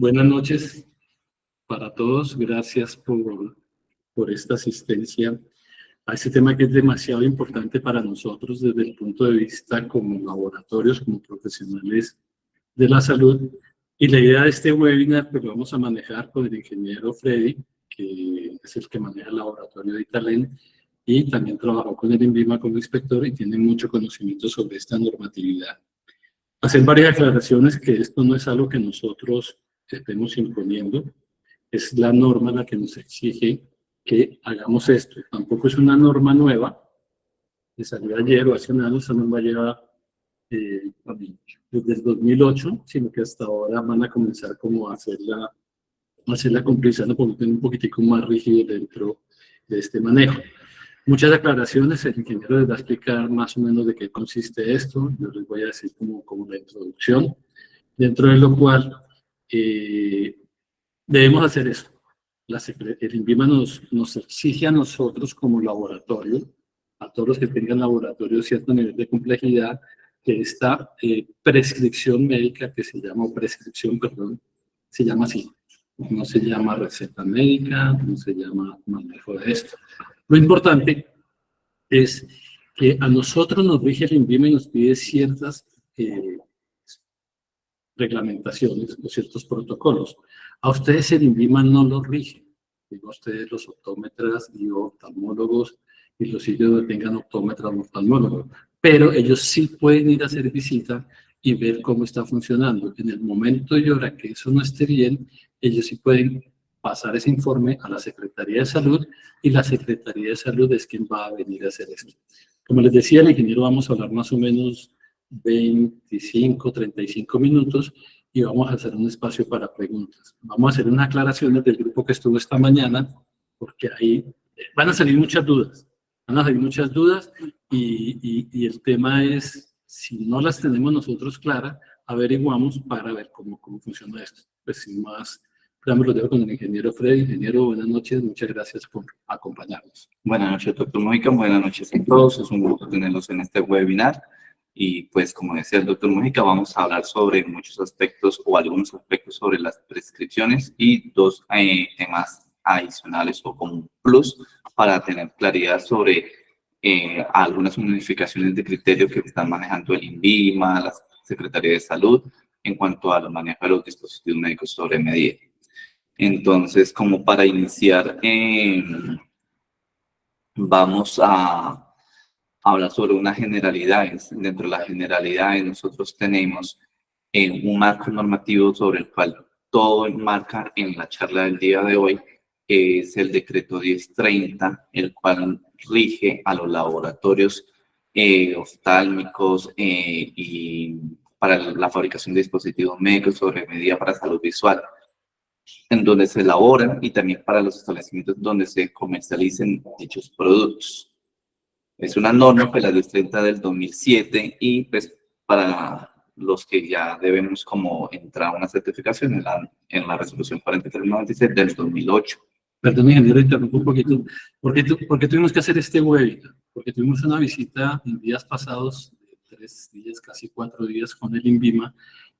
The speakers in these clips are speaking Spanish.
Buenas noches para todos. Gracias por esta asistencia a este tema que es demasiado importante para nosotros desde el punto de vista como laboratorios, como profesionales de la salud. Y la idea de este webinar pues, lo vamos a manejar con el ingeniero Freddy, que es el que maneja el laboratorio de Italén, y también trabajó con el INVIMA como inspector y tiene mucho conocimiento sobre esta normatividad. Hacer varias aclaraciones que esto no es algo que nosotros estemos imponiendo, es la norma la que nos exige que hagamos esto. Tampoco es una norma nueva, que salió ayer o hace un año, esa norma lleva desde el 2008, sino que hasta ahora van a comenzar como a hacerla cumplirse un poquitico más rígido dentro de este manejo. Muchas aclaraciones, el ingeniero les va a explicar más o menos de qué consiste esto, yo les voy a decir como la introducción, dentro de lo cual debemos hacer eso. El INVIMA nos exige a nosotros como laboratorio, a todos los que tengan laboratorio cierto nivel de complejidad, que esta prescripción médica que se llama, se llama así. No se llama receta médica, no se llama manejo de esto. Lo importante es que a nosotros nos rige el INVIMA y nos pide ciertas reglamentaciones o ciertos protocolos. A ustedes el INVIMA no los rige. Digo a ustedes los optómetras y oftalmólogos y los sitios donde tengan optómetras o oftalmólogos. Pero ellos sí pueden ir a hacer visita y ver cómo está funcionando. En el momento y hora que eso no esté bien, ellos sí pueden pasar ese informe a la Secretaría de Salud y la Secretaría de Salud es quien va a venir a hacer esto. Como les decía, el ingeniero vamos a hablar más o menos 25, 35 minutos y vamos a hacer un espacio para preguntas. Vamos a hacer unas aclaraciones del grupo que estuvo esta mañana porque ahí van a salir muchas dudas. Y el tema es, si no las tenemos nosotros claras, averiguamos para ver cómo funciona esto. Pues sin más, lo dejo con el ingeniero Freddy. Ingeniero, buenas noches, muchas gracias por acompañarnos. Buenas noches, doctor Mujica, buenas noches a todos, es un gusto tenerlos en este webinar. Y pues, como decía el doctor Mujica, vamos a hablar sobre muchos aspectos o algunos aspectos sobre las prescripciones y dos temas adicionales o como un plus para tener claridad sobre algunas modificaciones de criterio que están manejando el INVIMA, la Secretaría de Salud, en cuanto al manejo de los dispositivos médicos sobre medida. Entonces, como para iniciar, vamos a hablar sobre unas generalidades. Dentro de las generalidades nosotros tenemos un marco normativo sobre el cual todo enmarca en la charla del día de hoy, que es el decreto 1030, el cual rige a los laboratorios oftálmicos y para la fabricación de dispositivos médicos sobre medida para salud visual, en donde se elaboran y también para los establecimientos donde se comercialicen dichos productos. Es una norma, pues la 1030 del 2007 y pues para los que ya debemos como entrar a una certificación en la resolución 4396 del 2008. Perdón, ingeniero, interrumpo un poquito. ¿Por qué tuvimos que hacer este webinar? Porque tuvimos una visita en días pasados, de 3 días, casi 4 días con el INVIMA,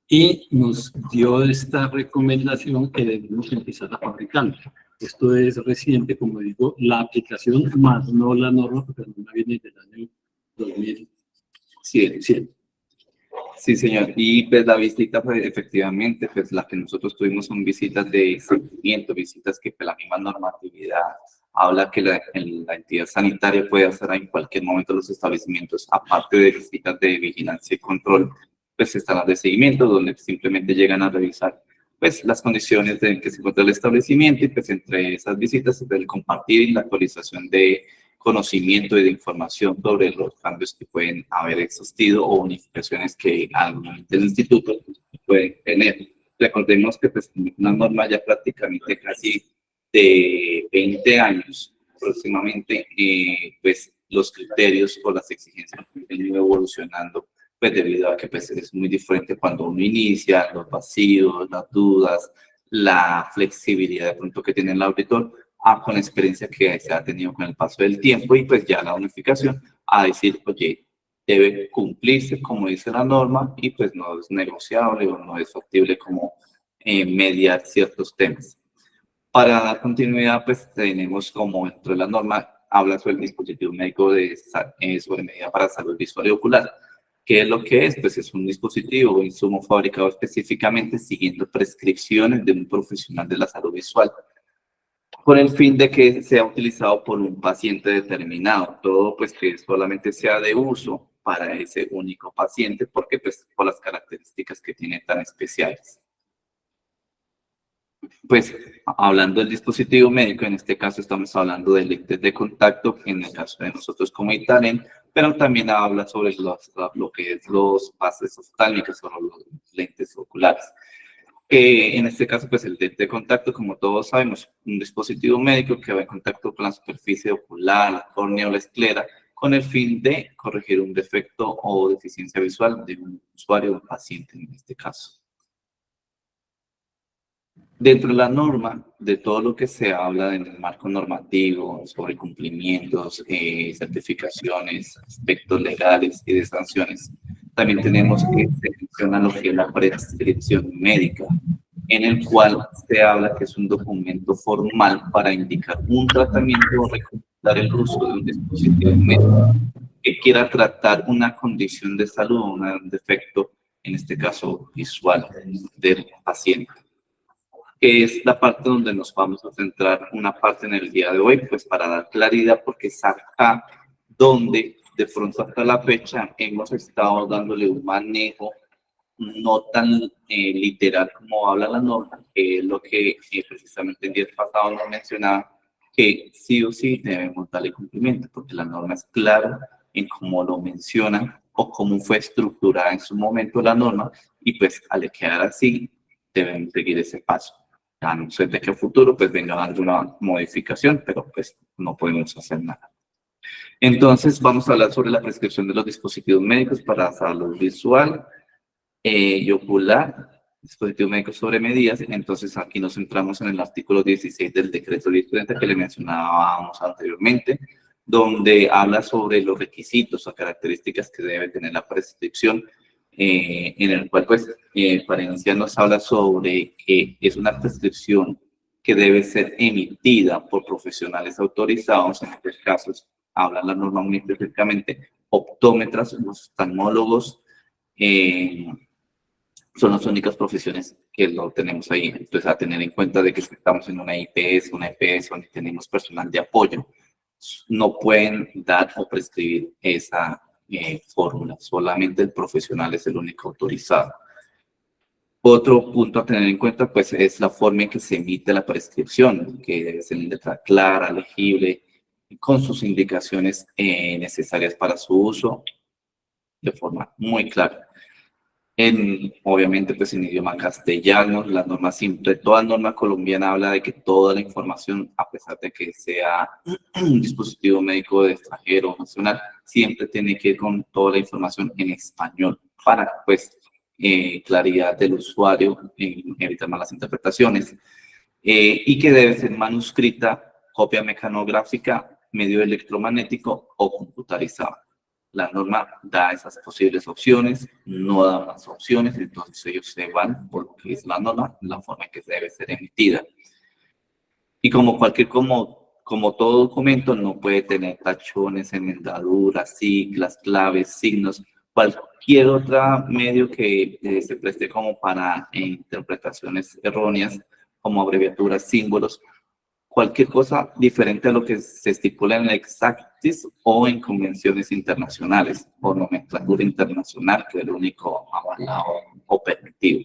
y nos dio esta recomendación que debemos empezar a fabricar. Esto es reciente, como digo, la aplicación más no la norma, porque la norma viene del año 2007. Sí, señor. Y pues la visita fue efectivamente, pues la que nosotros tuvimos son visitas de seguimiento, visitas que pues, la misma normatividad habla que la entidad sanitaria puede hacer en cualquier momento los establecimientos, aparte de visitas de vigilancia y control, pues están las de seguimiento, donde simplemente llegan a revisar pues las condiciones en que se encuentra el establecimiento y pues entre esas visitas el compartir y la actualización de conocimiento y de información sobre los cambios que pueden haber existido o unificaciones que al momento del instituto pueden tener. Recordemos que pues una norma ya prácticamente casi de 20 años aproximadamente, pues los criterios o las exigencias han ido evolucionando, pues debido a que pues, es muy diferente cuando uno inicia, los vacíos, las dudas, la flexibilidad de pronto que tiene el auditor, con la experiencia que se ha tenido con el paso del tiempo y pues ya la unificación a decir, oye, debe cumplirse como dice la norma y pues no es negociable o no es factible como mediar ciertos temas. Para dar continuidad, pues tenemos como dentro de la norma, habla sobre el dispositivo médico sobre medida para salud visual y ocular. ¿Qué es lo que es? Pues es un dispositivo o insumo fabricado específicamente siguiendo prescripciones de un profesional de la salud visual, con el fin de que sea utilizado por un paciente determinado. Todo pues que solamente sea de uso para ese único paciente, porque pues por las características que tiene tan especiales. Pues hablando del dispositivo médico, en este caso estamos hablando de lentes de contacto, en el caso de nosotros como Italen, pero también habla sobre lo que es los bases oftálmicas o los lentes oculares. En este caso, pues el lente de contacto, como todos sabemos, un dispositivo médico que va en contacto con la superficie ocular, la córnea o la esclera, con el fin de corregir un defecto o deficiencia visual de un usuario o un paciente en este caso. Dentro de la norma, de todo lo que se habla en el marco normativo, sobre cumplimientos, certificaciones, aspectos legales y de sanciones, también tenemos que se menciona lo que es la prescripción médica, en el cual se habla que es un documento formal para indicar un tratamiento o recomendar el uso de un dispositivo médico que quiera tratar una condición de salud o un defecto, en este caso visual, del paciente, que es la parte donde nos vamos a centrar una parte en el día de hoy, pues para dar claridad, porque es acá donde de pronto hasta la fecha hemos estado dándole un manejo no tan literal como habla la norma, que es lo que precisamente el día pasado nos mencionaba, que sí o sí debemos darle cumplimiento, porque la norma es clara en cómo lo menciona o cómo fue estructurada en su momento la norma, y pues al quedar así, deben seguir ese paso. A no ser de que a futuro pues venga alguna modificación, pero pues no podemos hacer nada. Entonces vamos a hablar sobre la prescripción de los dispositivos médicos para salud visual y ocular, dispositivo médico sobre medidas. Entonces aquí nos centramos en el artículo 16 del decreto 1030 que le mencionábamos anteriormente, donde habla sobre los requisitos o características que debe tener la prescripción, en el cual pues para iniciar nos habla sobre que es una prescripción que debe ser emitida por profesionales autorizados. En estos casos habla la norma muy específicamente optómetras, oftalmólogos, son las únicas profesiones que lo tenemos ahí. Entonces, a tener en cuenta de que estamos en una EPS donde tenemos personal de apoyo, no pueden dar o prescribir esa fórmula. Solamente el profesional es el único autorizado. Otro punto a tener en cuenta, pues, es la forma en que se emite la prescripción, que debe ser en letra clara, legible, con sus indicaciones necesarias para su uso, de forma muy clara. Obviamente, pues en idioma castellano, la norma simple, toda norma colombiana habla de que toda la información, a pesar de que sea un dispositivo médico de extranjero o nacional, siempre tiene que ir con toda la información en español para, pues, claridad del usuario, evitar malas interpretaciones, y que debe ser manuscrita, copia mecanográfica, medio electromagnético o computarizado. La norma da esas posibles opciones, no da más opciones, entonces ellos se van por lo que es la norma, la forma en que debe ser emitida. Y como todo documento, no puede tener tachones, enmendaduras, siglas, claves, signos, cualquier otro medio que se preste como para interpretaciones erróneas, como abreviaturas, símbolos, cualquier cosa diferente a lo que se estipula en la Exactis o en convenciones internacionales o nomenclatura internacional, que es lo único avalado o permitido.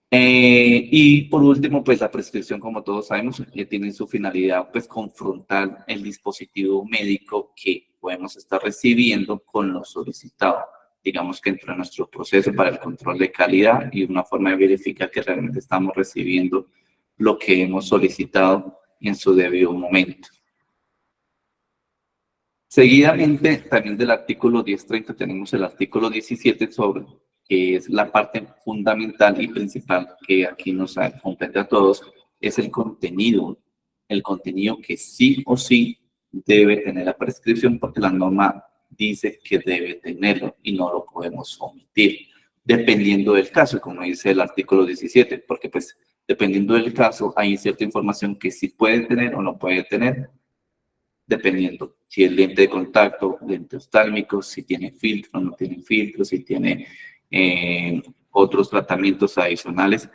Y por último, pues la prescripción, como todos sabemos, tiene su finalidad, pues confrontar el dispositivo médico que podemos estar recibiendo con lo solicitado. Digamos que entra en nuestro proceso para el control de calidad y una forma de verificar que realmente estamos recibiendo lo que hemos solicitado en su debido momento. Seguidamente, también del artículo 1030 tenemos el artículo 17 sobre, que es la parte fundamental y principal que aquí nos compete a todos, es el contenido que sí o sí debe tener la prescripción, porque la norma dice que debe tenerlo y no lo podemos omitir. dependiendo del caso, como dice el artículo 17, porque pues dependiendo del caso hay cierta información que sí puede tener o no puede tener, dependiendo si es lente de contacto, lente oftálmico, si tiene filtro, no tiene filtro, si tiene otros tratamientos adicionales,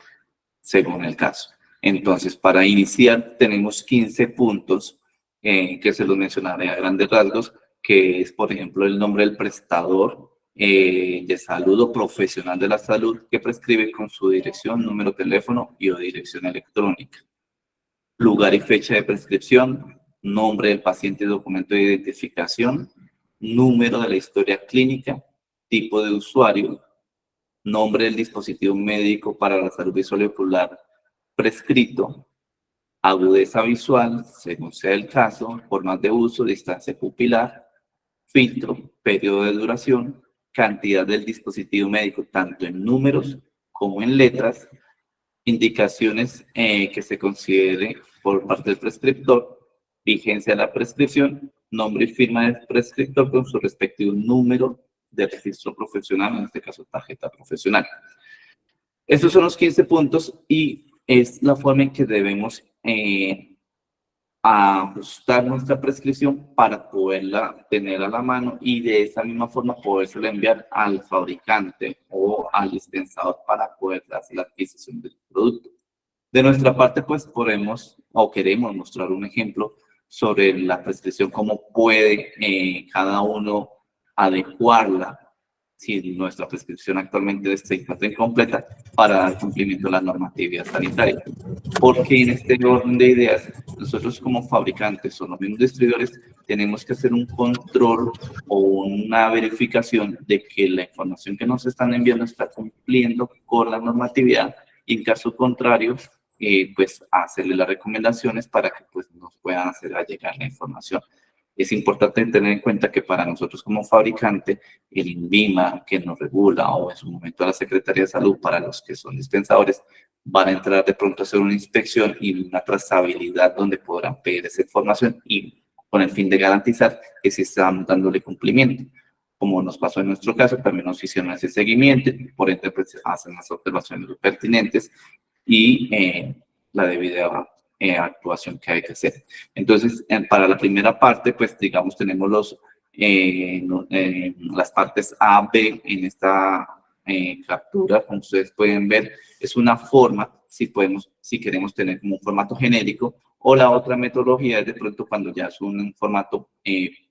según el caso. Entonces, para iniciar, tenemos 15 puntos que se los mencionaré a grandes rasgos, que es, por ejemplo, el nombre del prestador de salud o profesional de la salud que prescribe con su dirección, número de teléfono y o dirección electrónica. Lugar y fecha de prescripción, nombre del paciente y documento de identificación, número de la historia clínica, tipo de usuario, nombre del dispositivo médico para la salud visual y ocular prescrito, agudeza visual, según sea el caso, formas de uso, distancia pupilar, filtro, periodo de duración, cantidad del dispositivo médico, tanto en números como en letras, indicaciones que se considere por parte del prescriptor, vigencia de la prescripción, nombre y firma del prescriptor con su respectivo número de registro profesional, en este caso tarjeta profesional. Estos son los 15 puntos y es la forma en que debemos ajustar nuestra prescripción para poderla tener a la mano y de esa misma forma podérsela enviar al fabricante o al dispensador para poder hacer la adquisición del producto. De nuestra parte, pues podemos o queremos mostrar un ejemplo sobre la prescripción, cómo puede cada uno adecuarla si nuestra prescripción actualmente se encuentra incompleta para dar cumplimiento a la normatividad sanitaria. Porque en este orden de ideas, nosotros como fabricantes o los mismos distribuidores tenemos que hacer un control o una verificación de que la información que nos están enviando está cumpliendo con la normatividad y en caso contrario, pues hacerle las recomendaciones para que pues, nos puedan hacer llegar la información. Es importante tener en cuenta que para nosotros como fabricante, el INVIMA que nos regula o en su momento la Secretaría de Salud para los que son dispensadores, van a entrar de pronto a hacer una inspección y una trazabilidad donde podrán pedir esa información y con el fin de garantizar que sí están dándole cumplimiento. Como nos pasó en nuestro caso, también nos hicieron ese seguimiento, por ende pues hacen las observaciones pertinentes y la debida actuación que hay que hacer. Entonces, para la primera parte, pues digamos, tenemos las partes A, B en esta captura, como ustedes pueden ver, es una forma, si queremos tener como un formato genérico, o la otra metodología es de pronto cuando ya es un formato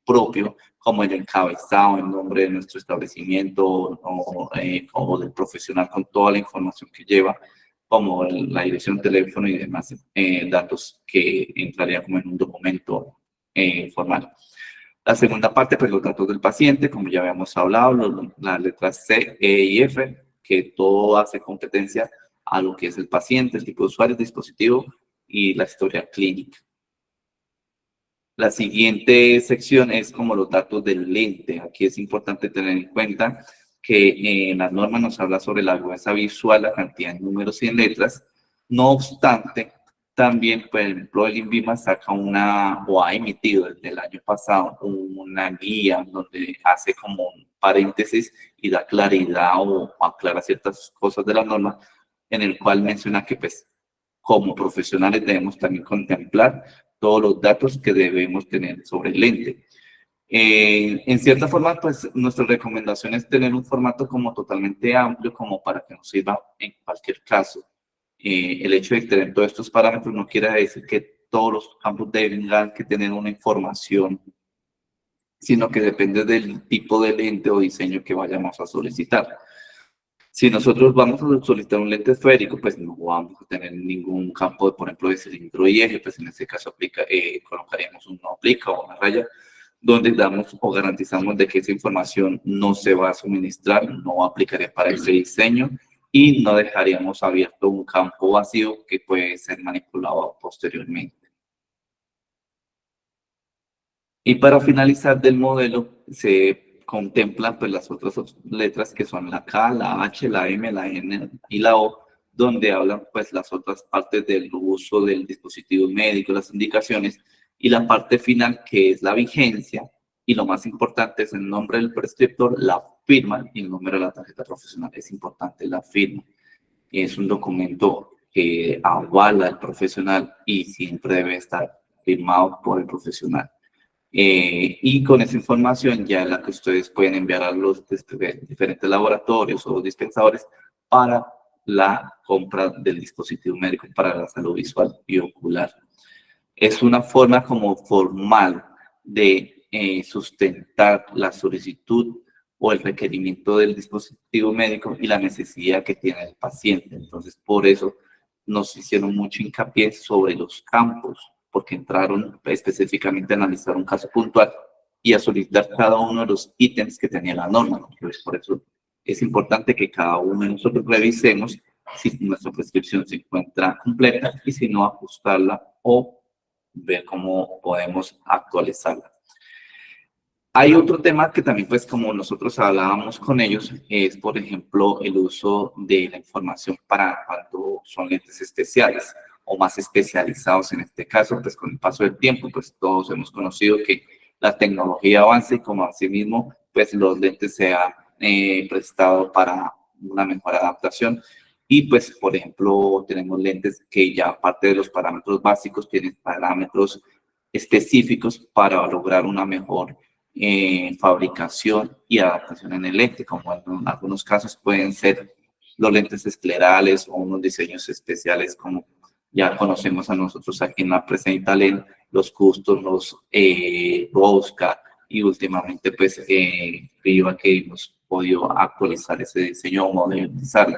propio, como el encabezado, el nombre de nuestro establecimiento o del profesional con toda la información que lleva, como la dirección, teléfono y demás datos que entrarían como en un documento formal. La segunda parte, pues los datos del paciente, como ya habíamos hablado, las letras C, E y F, que todo hace competencia a lo que es el paciente, el tipo de usuario, el dispositivo y la historia clínica. La siguiente sección es como los datos del lente. Aquí es importante tener en cuenta que la norma nos habla sobre la agudeza visual, la cantidad de números y en letras. No obstante, también, por ejemplo, el INVIMA saca o ha emitido desde el año pasado una guía donde hace como un paréntesis y da claridad o aclara ciertas cosas de la norma, en el cual menciona que, pues, como profesionales debemos también contemplar todos los datos que debemos tener sobre el lente. En cierta forma, pues nuestra recomendación es tener un formato como totalmente amplio, como para que nos sirva en cualquier caso. El hecho de tener todos estos parámetros no quiere decir que todos los campos tengan que tener una información, sino que depende del tipo de lente o diseño que vayamos a solicitar. Si nosotros vamos a solicitar un lente esférico, pues no vamos a tener ningún campo, por ejemplo, de cilindro y eje, pues en este caso colocaríamos un no aplica o una raya, donde damos o garantizamos de que esa información no se va a suministrar, no aplicaría para ese diseño y no dejaríamos abierto un campo vacío que puede ser manipulado posteriormente. Y para finalizar del modelo, se contemplan pues, las otras letras que son la K, la H, la M, la N y la O, donde hablan pues las otras partes del uso del dispositivo médico, las indicaciones, y la parte final que es la vigencia, y lo más importante es el nombre del prescriptor, la firma y el número de la tarjeta profesional. Es importante la firma. Es un documento que avala al profesional y siempre debe estar firmado por el profesional. Y con esa información ya es la que ustedes pueden enviar a los diferentes laboratorios o dispensadores para la compra del dispositivo médico para la salud visual y ocular. Es una forma como formal de sustentar la solicitud o el requerimiento del dispositivo médico y la necesidad que tiene el paciente. Entonces, por eso nos hicieron mucho hincapié sobre los campos, porque entraron específicamente a analizar un caso puntual y a solicitar cada uno de los ítems que tenía la norma. Entonces, por eso es importante que cada uno de nosotros revisemos si nuestra prescripción se encuentra completa y si no, ajustarla o ver cómo podemos actualizarla. Hay otro tema que también, pues, como nosotros hablábamos con ellos, es, por ejemplo, el uso de la información para cuando son lentes especiales o más especializados en este caso, pues, con el paso del tiempo, pues, todos hemos conocido que la tecnología avanza y como asimismo, pues, los lentes se han prestado para una mejor adaptación. Y, pues, por ejemplo, tenemos lentes que ya, aparte de los parámetros básicos, tienen parámetros específicos para lograr una mejor fabricación y adaptación en el lente, como en algunos casos pueden ser los lentes esclerales o unos diseños especiales como ya conocemos a nosotros aquí en la empresa Italén, los Custom, los Rosca y últimamente pues Viva, que hemos podido actualizar ese diseño o modernizarlo.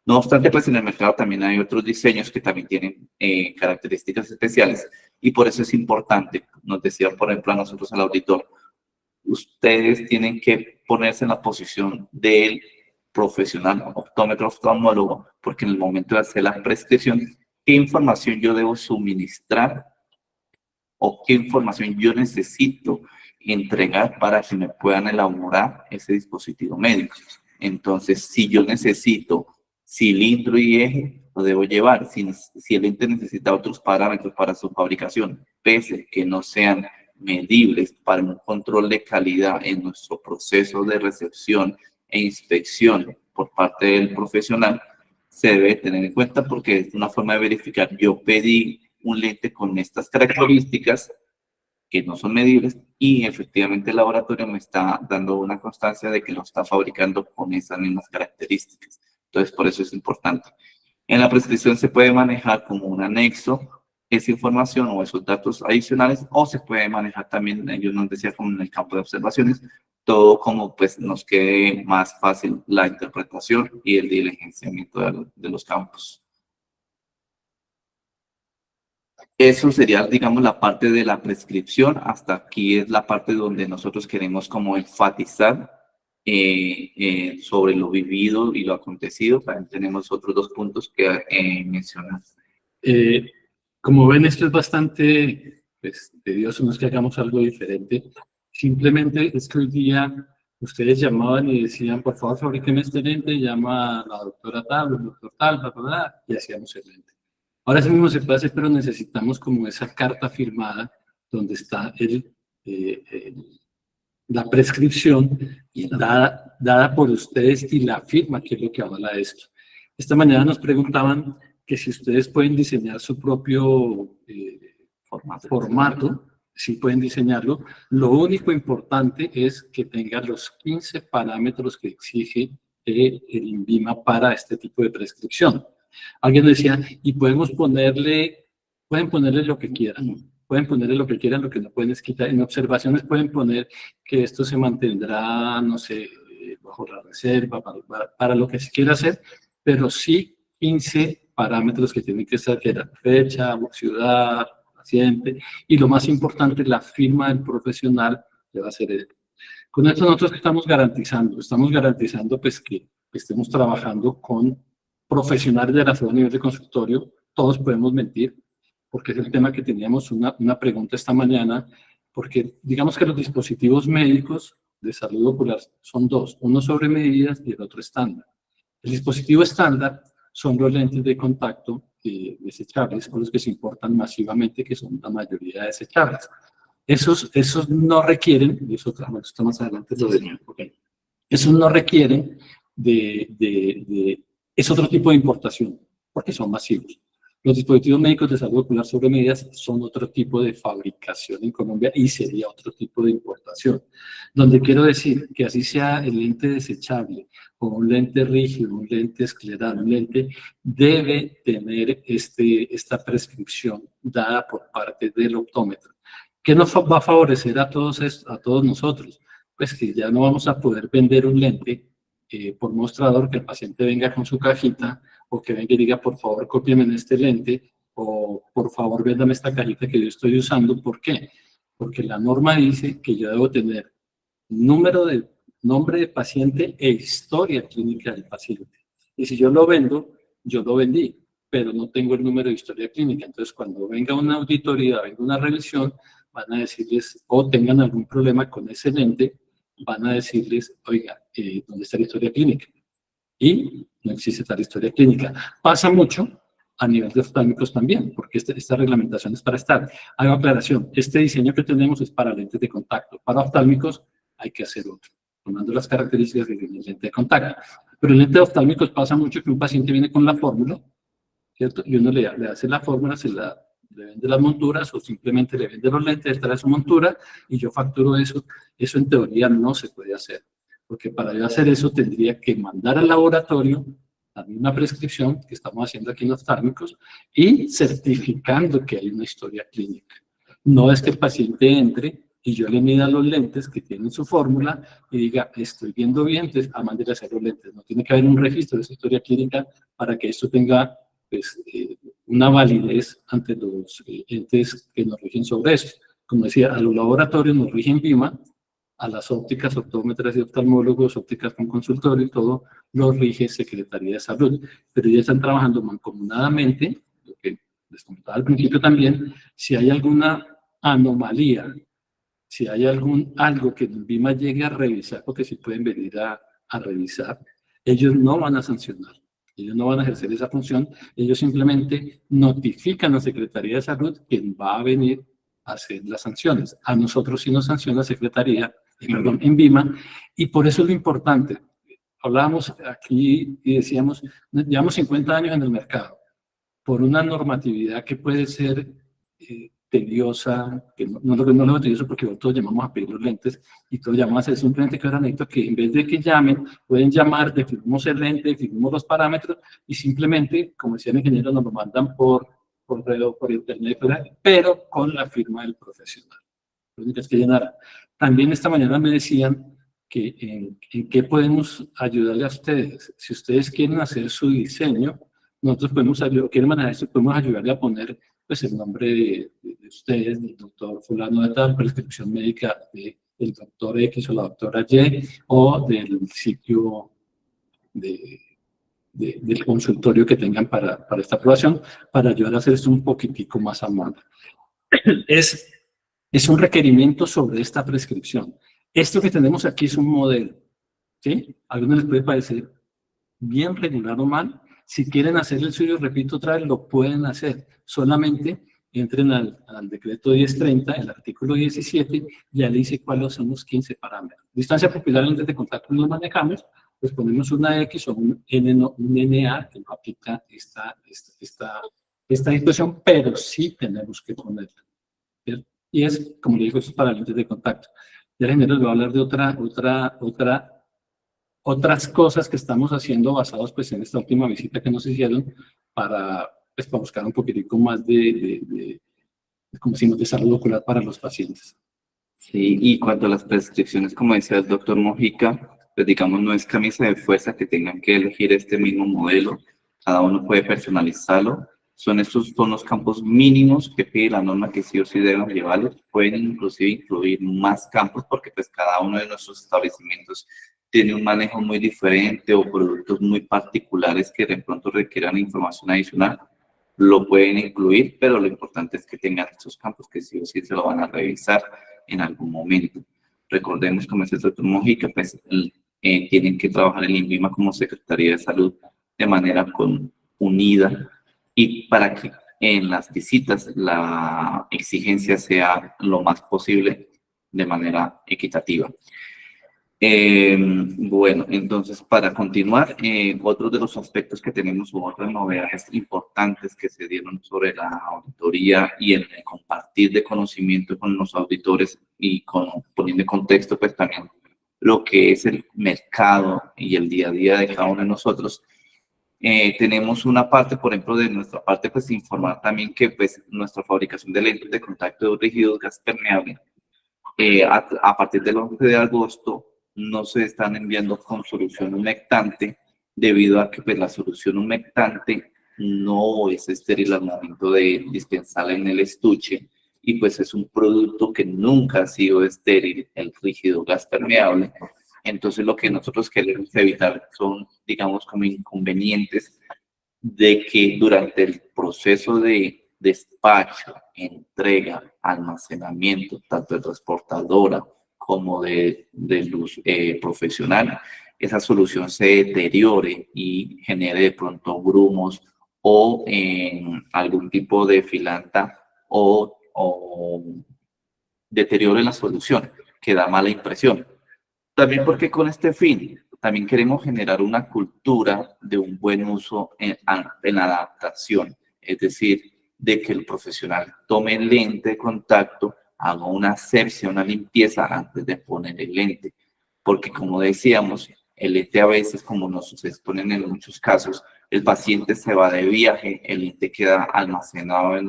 No obstante, pues en el mercado también hay otros diseños que también tienen características especiales y por eso es importante, nos decía por ejemplo a nosotros al auditor, ustedes tienen que ponerse en la posición del profesional optómetro oftalmólogo, porque en el momento de hacer la prescripción, ¿qué información yo debo suministrar o qué información yo necesito entregar para que me puedan elaborar ese dispositivo médico? Entonces, si yo necesito cilindro y eje, lo debo llevar. Si el ente necesita otros parámetros para su fabricación, pese que no sean medibles para un control de calidad en nuestro proceso de recepción e inspección por parte del profesional, se debe tener en cuenta porque es una forma de verificar. Yo pedí un lente con estas características que no son medibles y efectivamente el laboratorio me está dando una constancia de que lo está fabricando con esas mismas características. Entonces, por eso es importante. En la prescripción se puede manejar como un anexo esa información o esos datos adicionales, o se puede manejar también, ellos nos decían, como en el campo de observaciones, todo como pues nos quede más fácil la interpretación y el diligenciamiento de los campos. Eso sería, digamos, la parte de la prescripción. Hasta aquí es la parte donde nosotros queremos como enfatizar sobre lo vivido y lo acontecido. También tenemos otros dos puntos que mencionar. Como ven, esto es bastante pues, tedioso, no es que hagamos algo diferente. Simplemente es que hoy día ustedes llamaban y decían, por favor, fabríqueme este lente, llama a la doctora tal, el doctor tal, bla, bla, bla, y hacíamos el lente. Ahora sí mismo se puede hacer, pero necesitamos como esa carta firmada donde está la prescripción dada por ustedes y la firma, que es lo que avala esto. Esta mañana nos preguntaban que si ustedes pueden diseñar su propio formato, sí pueden diseñarlo. Lo único importante es que tenga los 15 parámetros que exige el INVIMA para este tipo de prescripción. Alguien decía, y pueden ponerle lo que quieran. Pueden ponerle lo que quieran, lo que no pueden es quitar. En observaciones pueden poner que esto se mantendrá, no sé, bajo la reserva, para lo que se quiera hacer, pero sí 15 parámetros que tienen que estar, que era fecha, ciudad, paciente, y lo más importante, la firma del profesional que va a ser él. Con esto nosotros estamos garantizando pues que estemos trabajando con profesionales de la salud a nivel de consultorio. Todos podemos mentir, porque es el tema que teníamos una pregunta esta mañana, porque digamos que los dispositivos médicos de salud ocular son dos, uno sobre medidas y el otro estándar. El dispositivo estándar son los lentes de contacto desechables, con los que se importan masivamente, que son la mayoría desechables. Esos no requieren, y eso esto más adelante lo de, okay. Esos no requieren es otro tipo de importación, porque son masivos. Los dispositivos médicos de salud ocular sobre medidas son otro tipo de fabricación en Colombia y sería otro tipo de importación. Donde quiero decir que así sea el lente desechable o un lente rígido, un lente escleral, un lente, debe tener esta prescripción dada por parte del optómetro. ¿Qué nos va a favorecer a todos nosotros? Pues que ya no vamos a poder vender un lente por mostrador, que el paciente venga con su cajita, o que venga y diga, por favor, cópiame en este lente, o por favor, véndame esta cajita que yo estoy usando. ¿Por qué? Porque la norma dice que yo debo tener nombre de paciente e historia clínica del paciente. Y si yo lo vendo, yo lo vendí, pero no tengo el número de historia clínica. Entonces, cuando venga una auditoría, venga una revisión, van a decirles, o tengan algún problema con ese lente, van a decirles, oiga, ¿dónde está la historia clínica? Y no existe tal historia clínica. Pasa mucho a nivel de oftálmicos también, porque esta reglamentación es para estar. Hago aclaración, este diseño que tenemos es para lentes de contacto. Para oftálmicos hay que hacer otro, tomando las características del lente de contacto. Pero en lente de oftálmicos pasa mucho que un paciente viene con la fórmula, ¿cierto? Y uno le hace la fórmula, le vende las monturas o simplemente le vende los lentes, él trae su montura y yo facturo eso. Eso en teoría no se puede hacer, porque para yo hacer eso tendría que mandar al laboratorio la misma prescripción que estamos haciendo aquí en oftálmicos y certificando que hay una historia clínica. No es que el paciente entre y yo le mida los lentes que tienen su fórmula y diga, estoy viendo bien, entonces mándele a hacer los lentes. No tiene que haber un registro de esa historia clínica para que esto tenga pues, una validez ante los entes que nos rigen sobre eso. Como decía, a los laboratorios nos rigen BIMA, a las ópticas, optómetras y oftalmólogos, ópticas con consultorio y todo, los rige Secretaría de Salud. Pero ya están trabajando mancomunadamente, lo que les comentaba al principio también, si hay alguna anomalía, si hay algo que el BIMA llegue a revisar, porque si pueden venir a revisar, ellos no van a sancionar. Ellos no van a ejercer esa función, ellos simplemente notifican a la Secretaría de Salud que va a venir a hacer las sanciones. A nosotros sí nos sanciona la Secretaría, en BIMA, y por eso es lo importante. Hablábamos aquí y decíamos, llevamos 50 años en el mercado, por una normatividad que puede ser tediosa, que no lo tedioso porque todos llamamos a pedir los lentes y todos llamamos a hacer simplemente que ahora necesito que en vez de que llamen, pueden llamar, definimos el lente, definimos los parámetros y simplemente, como decía el ingeniero, nos lo mandan por correo, por internet, pero con la firma del profesional. Lo único es que llenara. También esta mañana me decían que en qué podemos ayudarle a ustedes. Si ustedes quieren hacer su diseño, nosotros podemos ayudar, quieren manejar esto, podemos ayudarle a poner pues, el nombre de ustedes, del doctor fulano de tal, prescripción médica del doctor X o la doctora Y, o del sitio del consultorio que tengan para esta aprobación, para ayudar a hacer esto un poquitico más a mano. Es un requerimiento sobre esta prescripción. Esto que tenemos aquí es un modelo, ¿sí? A algunos les puede parecer bien regular o mal. Si quieren hacer el suyo, repito otra vez, lo pueden hacer. Solamente entren al decreto 1030, el artículo 17, ya le dice cuáles son los 15 parámetros. Distancia pupilar en lentes de contacto no lo manejamos, pues ponemos una X o un NA que no aplica esta disposición, pero sí tenemos que ponerla. ¿Cierto? Y es, como le digo, eso es para lentes de contacto. Ya el ingeniero les va a hablar de otras cosas que estamos haciendo basados pues, en esta última visita que nos hicieron para buscar un poquitico más como decimos, de salud ocular para los pacientes. Sí, y cuanto a las prescripciones, como decía el doctor Mojica, pues digamos, no es camisa de fuerza que tengan que elegir este mismo modelo, cada uno puede personalizarlo. Son los campos mínimos que pide la norma que sí o sí deben llevarlos. Pueden inclusive incluir más campos porque pues cada uno de nuestros establecimientos tiene un manejo muy diferente o productos muy particulares que de pronto requieran información adicional. Lo pueden incluir, pero lo importante es que tengan esos campos que sí o sí se lo van a revisar en algún momento. Recordemos, como es el doctor Mojica, pues tienen que trabajar en INVIMA como Secretaría de Salud de manera unida. Y para que en las visitas la exigencia sea lo más posible de manera equitativa. Bueno, entonces para continuar, otro de los aspectos que tenemos u otras novedades importantes que se dieron sobre la auditoría y el compartir de conocimiento con los auditores y poniendo en contexto pues también lo que es el mercado y el día a día de cada uno de nosotros. Tenemos una parte, por ejemplo, de nuestra parte, pues informar también que pues nuestra fabricación de lentes de contacto rígidos gas permeable a partir del 11 de agosto no se están enviando con solución humectante debido a que pues, la solución humectante no es estéril al momento de dispensarla en el estuche y pues es un producto que nunca ha sido estéril, el rígido gas permeable. Entonces lo que nosotros queremos evitar son, digamos, como inconvenientes de que durante el proceso de despacho, entrega, almacenamiento, tanto de transportadora como de luz profesional, esa solución se deteriore y genere de pronto grumos o algún tipo de filanta o deteriore la solución, que da mala impresión. También porque con este fin, también queremos generar una cultura de un buen uso en adaptación, es decir, de que el profesional tome el lente de contacto, haga una asepsia, una limpieza antes de poner el lente, porque como decíamos, el lente a veces, como nos exponen en muchos casos, el paciente se va de viaje, el lente queda almacenado en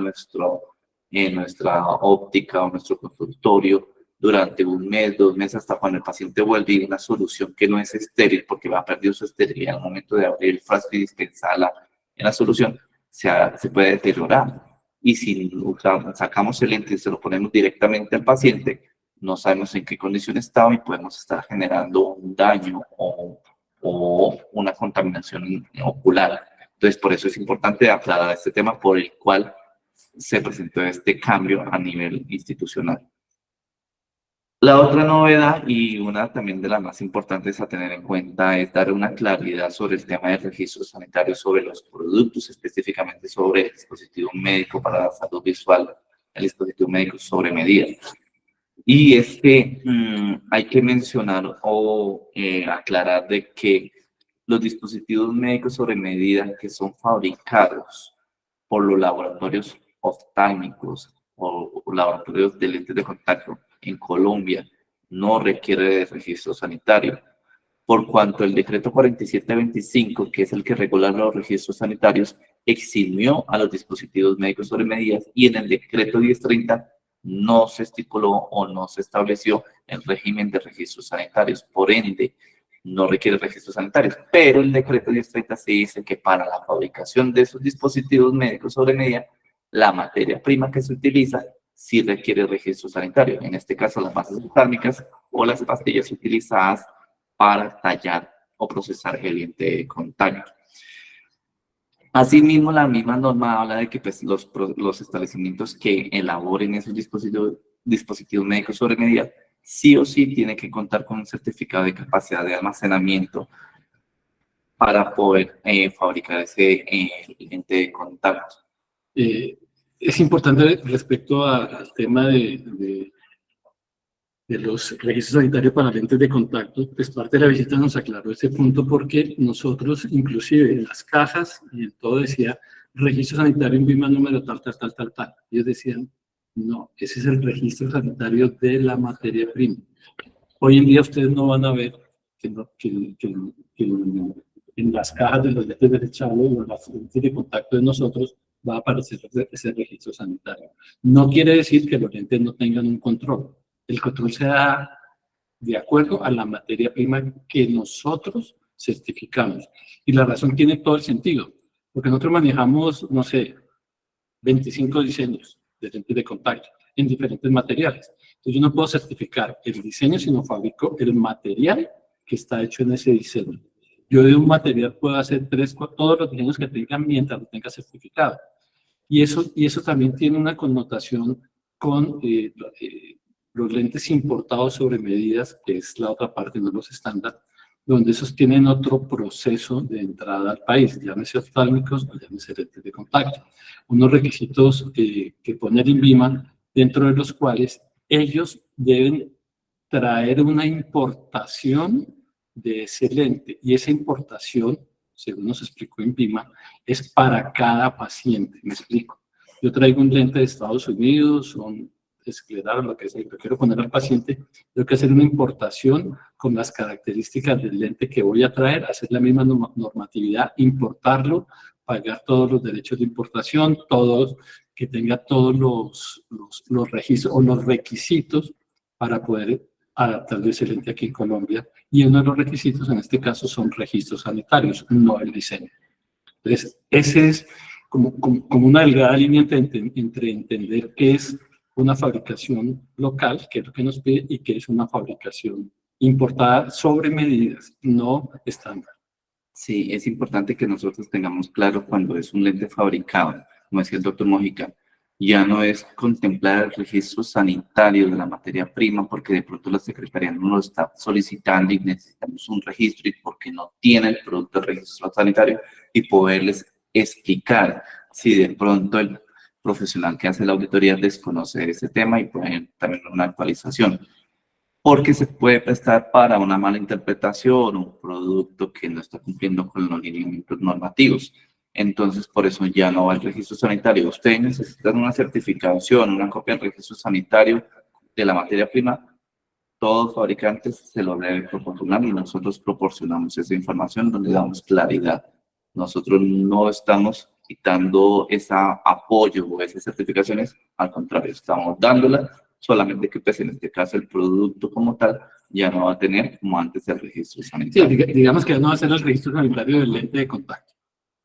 nuestra óptica o nuestro consultorio, durante un mes, 2 meses, hasta cuando el paciente vuelve y una solución que no es estéril, porque va a perder su esterilidad al momento de abrir el frasco y dispensarla en la solución, se puede deteriorar. Y si sacamos el lente y se lo ponemos directamente al paciente, no sabemos en qué condición estaba y podemos estar generando un daño o una contaminación ocular. Entonces, por eso es importante aclarar este tema por el cual se presentó este cambio a nivel institucional. La otra novedad, y una también de las más importantes a tener en cuenta, es dar una claridad sobre el tema del registro sanitario, sobre los productos, específicamente sobre el dispositivo médico para la salud visual, el dispositivo médico sobre medida. Y es que hay que mencionar o aclarar de que los dispositivos médicos sobre medida que son fabricados por los laboratorios oftálmicos o laboratorios de lentes de contacto en Colombia no requiere de registro sanitario, por cuanto el decreto 4725, que es el que regula los registros sanitarios, eximió a los dispositivos médicos sobre medidas y en el decreto 1030 no se estipuló o no se estableció el régimen de registros sanitarios, por ende no requiere registros sanitarios, pero el decreto 1030 sí dice que para la fabricación de esos dispositivos médicos sobre medida, la materia prima que se utiliza sí requiere registro sanitario, en este caso las masas oftálmicas o las pastillas utilizadas para tallar o procesar el lente de contacto. Asimismo, la misma norma habla de que pues, los establecimientos que elaboren esos dispositivos médicos sobre medida sí o sí tienen que contar con un certificado de capacidad de almacenamiento para poder fabricar ese lente de contacto. Es importante respecto al tema de los registros sanitarios para lentes de contacto, pues parte de la visita nos aclaró ese punto porque nosotros, inclusive en las cajas y en todo decía registro sanitario en BIMA número tal. Ellos decían, no, ese es el registro sanitario de la materia prima. Hoy en día ustedes no van a ver que en las cajas de los lentes desechables o en las lentes de contacto de nosotros va a aparecer ese registro sanitario. No quiere decir que los lentes no tengan un control. El control se da de acuerdo a la materia prima que nosotros certificamos. Y la razón tiene todo el sentido, porque nosotros manejamos, no sé, 25 diseños de lentes de contacto en diferentes materiales. Entonces yo no puedo certificar el diseño, sino fabrico el material que está hecho en ese diseño. Yo de un material puedo hacer todos los diseños que tengan mientras lo tenga certificado. Y eso también tiene una connotación con los lentes importados sobre medidas, que es la otra parte, no los estándar, donde esos tienen otro proceso de entrada al país, llámese oftálmicos o llámese lentes de contacto. Unos requisitos que pone el INVIMA, dentro de los cuales ellos deben traer una importación de ese lente, y esa importación, según nos explicó INVIMA, es para cada paciente. Me explico. Yo traigo un lente de Estados Unidos, un escleral, lo que sea, lo quiero poner al paciente, tengo que hacer una importación con las características del lente que voy a traer, hacer la misma normatividad, importarlo, pagar todos los derechos de importación, todos, que tenga todos los registros o los requisitos para poder adaptar ese lente aquí en Colombia. Y uno de los requisitos en este caso son registros sanitarios, no el diseño. Entonces, ese es como una delgada línea entre entender qué es una fabricación local, que es lo que nos pide, y qué es una fabricación importada sobre medidas, no estándar. Sí, es importante que nosotros tengamos claro cuando es un lente fabricado, como decía el doctor Mojica, ya no es contemplar el registro sanitario de la materia prima, porque de pronto la Secretaría no lo está solicitando y necesitamos un registro, y porque no tiene el producto de registro sanitario, y poderles explicar si de pronto el profesional que hace la auditoría desconoce ese tema y puede también una actualización. Porque se puede prestar para una mala interpretación, un producto que no está cumpliendo con los lineamientos normativos. Entonces, por eso ya no va el registro sanitario. Ustedes necesitan una certificación, una copia del registro sanitario de la materia prima. Todos fabricantes se lo deben proporcionar y nosotros proporcionamos esa información donde damos claridad. Nosotros no estamos quitando ese apoyo o esas certificaciones, al contrario, estamos dándola, solamente que pues en este caso el producto como tal ya no va a tener como antes el registro sanitario. Sí, digamos que no va a ser el registro sanitario del lente de contacto,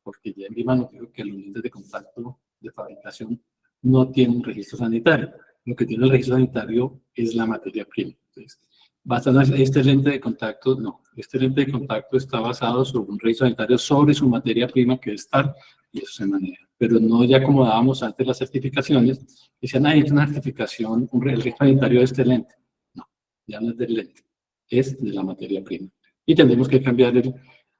porque ya en INVIMA nos dijo que los lentes de contacto de fabricación no tienen un registro sanitario. Lo que tiene el registro sanitario es la materia prima. Entonces, basta este lente de contacto, no. Este lente de contacto está basado sobre un registro sanitario sobre su materia prima, que es tal, y eso se maneja. Pero no ya como dábamos antes las certificaciones, decían, hay una certificación, un registro sanitario de este lente. No, ya no es del lente, es de la materia prima. Y tendremos que cambiar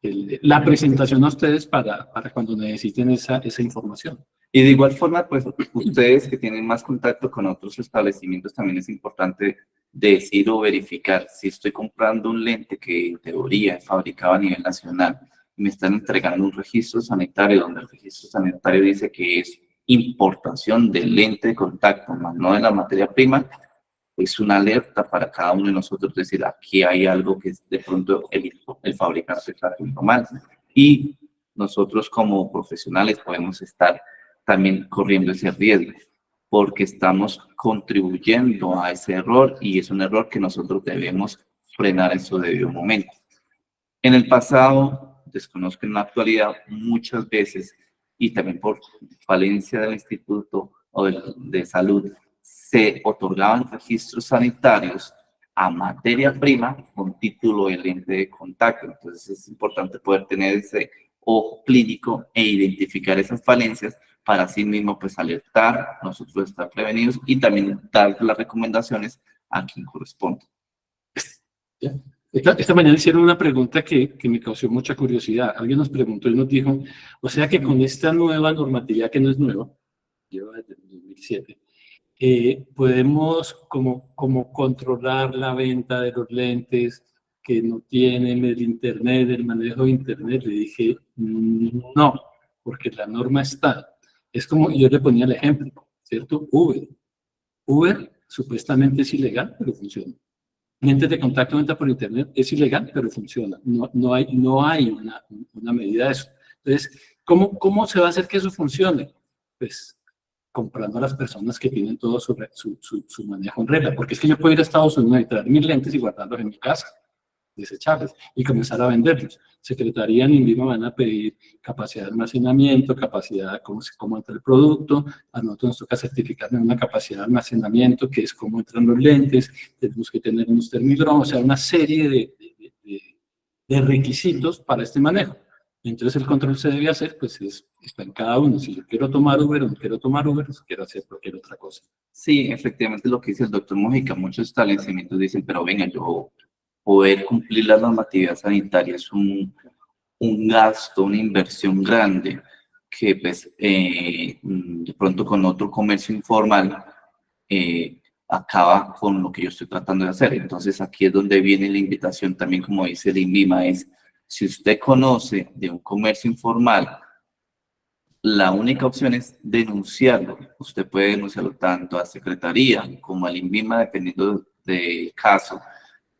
la presentación a ustedes para cuando necesiten esa información. Y de igual forma, pues ustedes que tienen más contacto con otros establecimientos, también es importante decir o verificar si estoy comprando un lente que en teoría es fabricado a nivel nacional y me están entregando un registro sanitario donde el registro sanitario dice que es importación del lente de contacto, más no de la materia prima. Es una alerta para cada uno de nosotros decir, aquí hay algo que de pronto el fabricante está haciendo mal. Y nosotros como profesionales podemos estar también corriendo ese riesgo, porque estamos contribuyendo a ese error y es un error que nosotros debemos frenar en su debido momento. En el pasado, desconozco en la actualidad, muchas veces, y también por falencia del instituto o de salud, se otorgaban registros sanitarios a materia prima con título de lente de contacto. Entonces es importante poder tener ese ojo clínico e identificar esas falencias para así mismo pues alertar, nosotros estar prevenidos y también dar las recomendaciones a quien corresponde. Esta mañana hicieron una pregunta que me causó mucha curiosidad. Alguien nos preguntó y nos dijo, o sea que con esta nueva normatividad, que no es nueva, lleva desde el 2007, podemos como controlar la venta de los lentes que no tienen el internet, el manejo de internet. Le dije, no, porque la norma está. Es como, yo le ponía el ejemplo, ¿cierto? Uber supuestamente es ilegal, pero funciona. Lentes de contacto venta por internet es ilegal, pero funciona. No hay una medida de eso. Entonces, ¿cómo se va a hacer que eso funcione? Pues comprando a las personas que tienen todo su manejo en regla. Porque es que yo puedo ir a Estados Unidos y traer mis lentes y guardarlos en mi casa, desechables, y comenzar a venderlos. Secretaría ni INVIMA van a pedir capacidad de almacenamiento, capacidad, cómo entra el producto. A nosotros nos toca certificar una capacidad de almacenamiento, que es cómo entran los lentes. Tenemos que tener unos termidrón, o sea, una serie de requisitos para este manejo. Entonces el control se debe hacer, pues está en cada uno. Si yo quiero tomar Uber o no quiero tomar Uber, pues quiero hacer cualquier otra cosa. Sí, efectivamente lo que dice el doctor Mojica, muchos establecimientos dicen, pero venga, yo poder cumplir la normatividad sanitaria es un gasto, una inversión grande que pues de pronto con otro comercio informal acaba con lo que yo estoy tratando de hacer. Entonces aquí es donde viene la invitación también, como dice el INVIMA, es si usted conoce de un comercio informal, la única opción es denunciarlo. Usted puede denunciarlo tanto a Secretaría como al INVIMA, dependiendo del caso,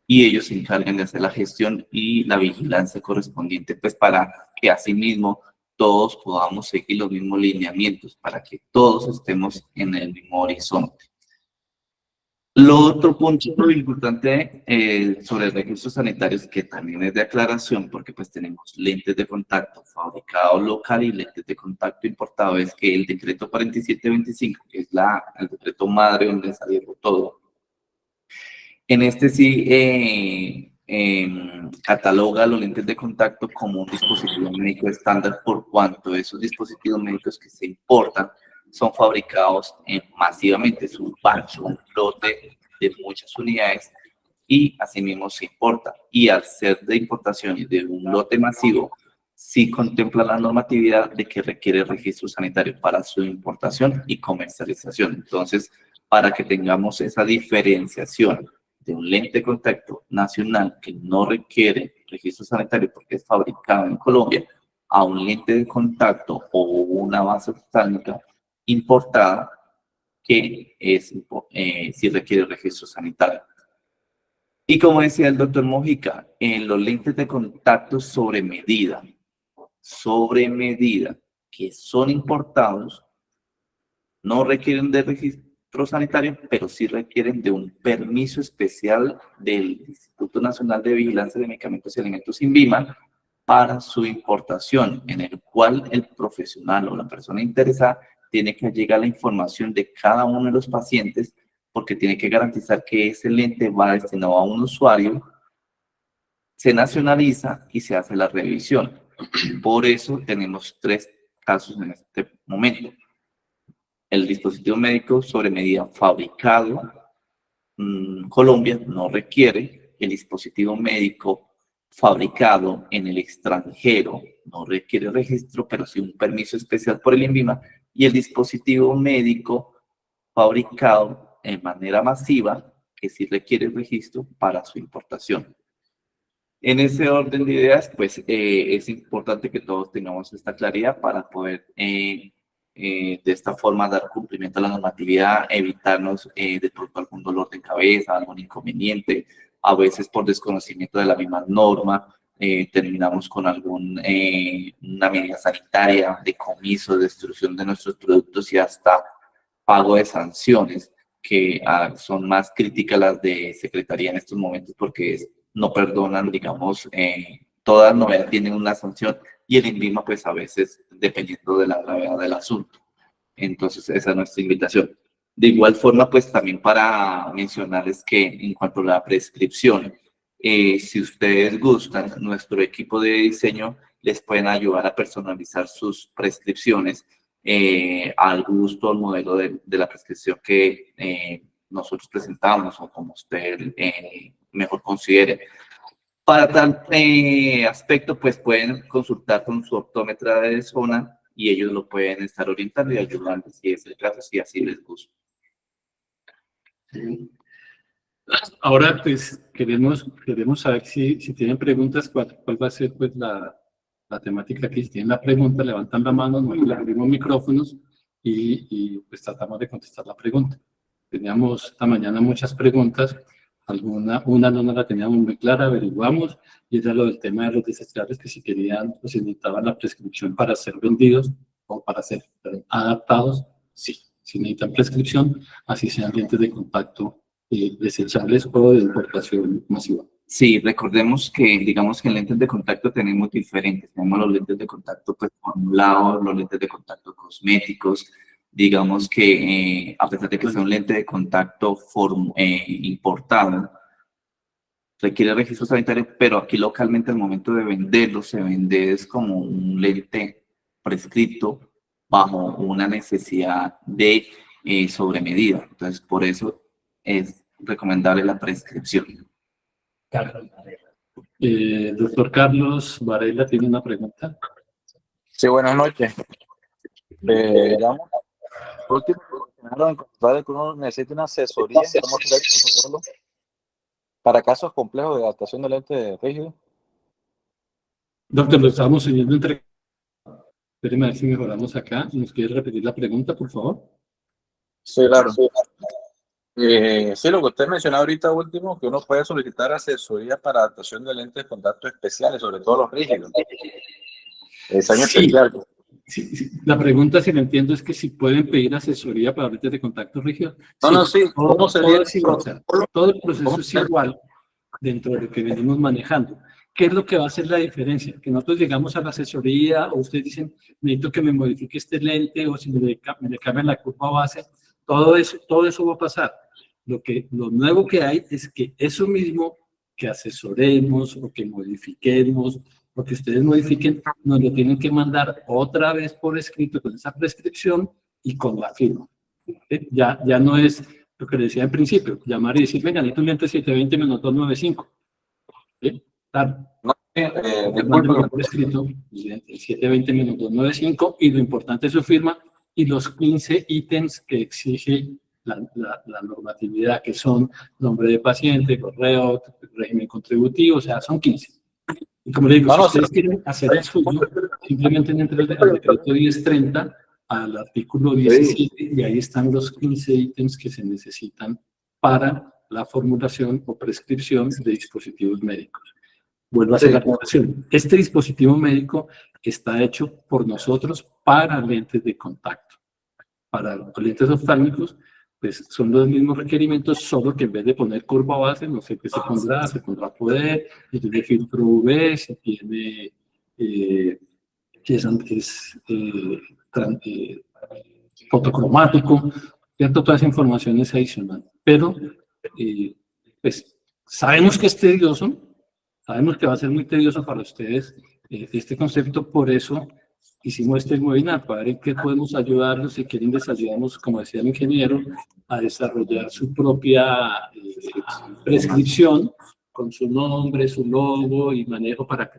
y ellos se encargan de hacer la gestión y la vigilancia correspondiente, pues para que asimismo todos podamos seguir los mismos lineamientos, para que todos estemos en el mismo horizonte. Lo otro punto importante sobre registros sanitarios, que también es de aclaración, porque pues tenemos lentes de contacto fabricados local y lentes de contacto importados, es que el decreto 4725, que es el decreto madre donde salió todo, en este sí cataloga los lentes de contacto como un dispositivo médico estándar, por cuanto esos dispositivos médicos que se importan son fabricados masivamente, es un batch, un lote de muchas unidades y asimismo se importa. Y al ser de importación y de un lote masivo, sí contempla la normatividad de que requiere registro sanitario para su importación y comercialización. Entonces, para que tengamos esa diferenciación de un lente de contacto nacional que no requiere registro sanitario porque es fabricado en Colombia, a un lente de contacto o una base oftálmica importada que sí requiere registro sanitario. Y como decía el doctor Mojica, en los lentes de contacto sobre medida, que son importados, no requieren de registro sanitario, pero sí requieren de un permiso especial del Instituto Nacional de Vigilancia de Medicamentos y Alimentos, INVIMA, para su importación, en el cual el profesional o la persona interesada tiene que llegar la información de cada uno de los pacientes, porque tiene que garantizar que ese lente va destinado a un usuario, se nacionaliza y se hace la revisión. Por eso tenemos 3 casos en este momento. El dispositivo médico sobre medida fabricado en Colombia no requiere. El dispositivo médico fabricado en el extranjero no requiere registro, pero sí un permiso especial por el INVIMA. Y el dispositivo médico fabricado en manera masiva, que sí requiere registro para su importación. En ese orden de ideas, pues es importante que todos tengamos esta claridad para poder de esta forma dar cumplimiento a la normatividad, evitarnos de pronto algún dolor de cabeza, algún inconveniente, a veces por desconocimiento de la misma norma, terminamos con una medida sanitaria, decomiso, destrucción de nuestros productos y hasta pago de sanciones, que son más críticas las de Secretaría en estos momentos porque no perdonan, digamos, todas novedades tienen una sanción y el INVIMA pues a veces dependiendo de la gravedad del asunto. Entonces esa es nuestra invitación. De igual forma pues también para mencionarles que en cuanto a la prescripción, si ustedes gustan, nuestro equipo de diseño les pueden ayudar a personalizar sus prescripciones al gusto, al modelo de la prescripción que nosotros presentamos o como usted mejor considere. Para tal aspecto, pues pueden consultar con su optómetra de zona y ellos lo pueden estar orientando y ayudando si es el caso, si así les gusta. Sí. Ahora, pues, queremos saber si tienen preguntas, cuál va a ser pues la temática aquí. Si tienen la pregunta, levantan la mano, nos abrimos micrófonos y pues tratamos de contestar la pregunta. Teníamos esta mañana muchas preguntas, una no nos la teníamos muy clara, averiguamos, y era lo del tema de los desechables, que si querían, pues si necesitaban la prescripción para ser vendidos o para ser adaptados, sí, si necesitan prescripción, así sean lentes de contacto desechables o de importación masiva. Sí, recordemos que, digamos que en lentes de contacto tenemos diferentes. Tenemos los lentes de contacto pues, formulados, los lentes de contacto cosméticos. Digamos que a pesar de que sea un lente de contacto importado, requiere registro sanitario, pero aquí localmente al momento de venderlo, se vende es como un lente prescrito bajo una necesidad de sobremedida. Entonces, por eso es recomendable la prescripción. Doctor Carlos Varela tiene una pregunta. Sí, buenas noches. Digamos, por último, mencionaron que uno necesita una asesoría, ¿cómo sería el protocolo para casos complejos de adaptación de lentes rígidos? Doctor, lo estábamos siguiendo entre... Espéreme a ver si mejoramos acá. ¿Nos quiere repetir la pregunta, por favor? Sí, claro. Sí, lo que usted mencionó ahorita último, que uno puede solicitar asesoría para adaptación de lentes de contacto especiales, sobre todo los rígidos. Diseño especial. Sí. La pregunta, si lo entiendo, es que si pueden pedir asesoría para lentes de contacto rígido. Sí. ¿Cómo sería todo el proceso es igual dentro de lo que venimos manejando. ¿Qué es lo que va a hacer la diferencia? Que nosotros llegamos a la asesoría o ustedes dicen, necesito que me modifique este lente o si me cambian la curva base. Todo eso va a pasar. Lo nuevo que hay es que eso mismo que asesoremos o que modifiquemos o que ustedes modifiquen, nos lo tienen que mandar otra vez por escrito con esa prescripción y con la firma. ¿Sí? Ya no es lo que le decía en principio, llamar y decir, venga, necesito un lente 720-295. ¿Sí? Claro. Mándemelo por escrito, el 720-295, y lo importante es su firma y los 15 ítems que exige la normatividad, que son nombre de paciente, correo, régimen contributivo, o sea, son 15. Y como le digo, si ustedes quieren hacer el suyo, simplemente entren al decreto 1030, al artículo 17, y ahí están los 15 ítems que se necesitan para la formulación o prescripción de dispositivos médicos. Vuelvo a hacer la aclaración. Este dispositivo médico está hecho por nosotros para lentes de contacto. Para los lentes oftálmicos, pues son los mismos requerimientos, solo que en vez de poner curva base, no sé qué se pondrá poder, si tiene filtro UV, si tiene fotocromático, ¿cierto? Toda esa información es adicional. Pero, pues, sabemos que es tedioso, sabemos que va a ser muy tedioso para ustedes este concepto, por eso hicimos este webinar, para ver en qué podemos ayudarlos, si quieren les ayudamos, como decía el ingeniero, a desarrollar su propia prescripción con su nombre, su logo y manejo para que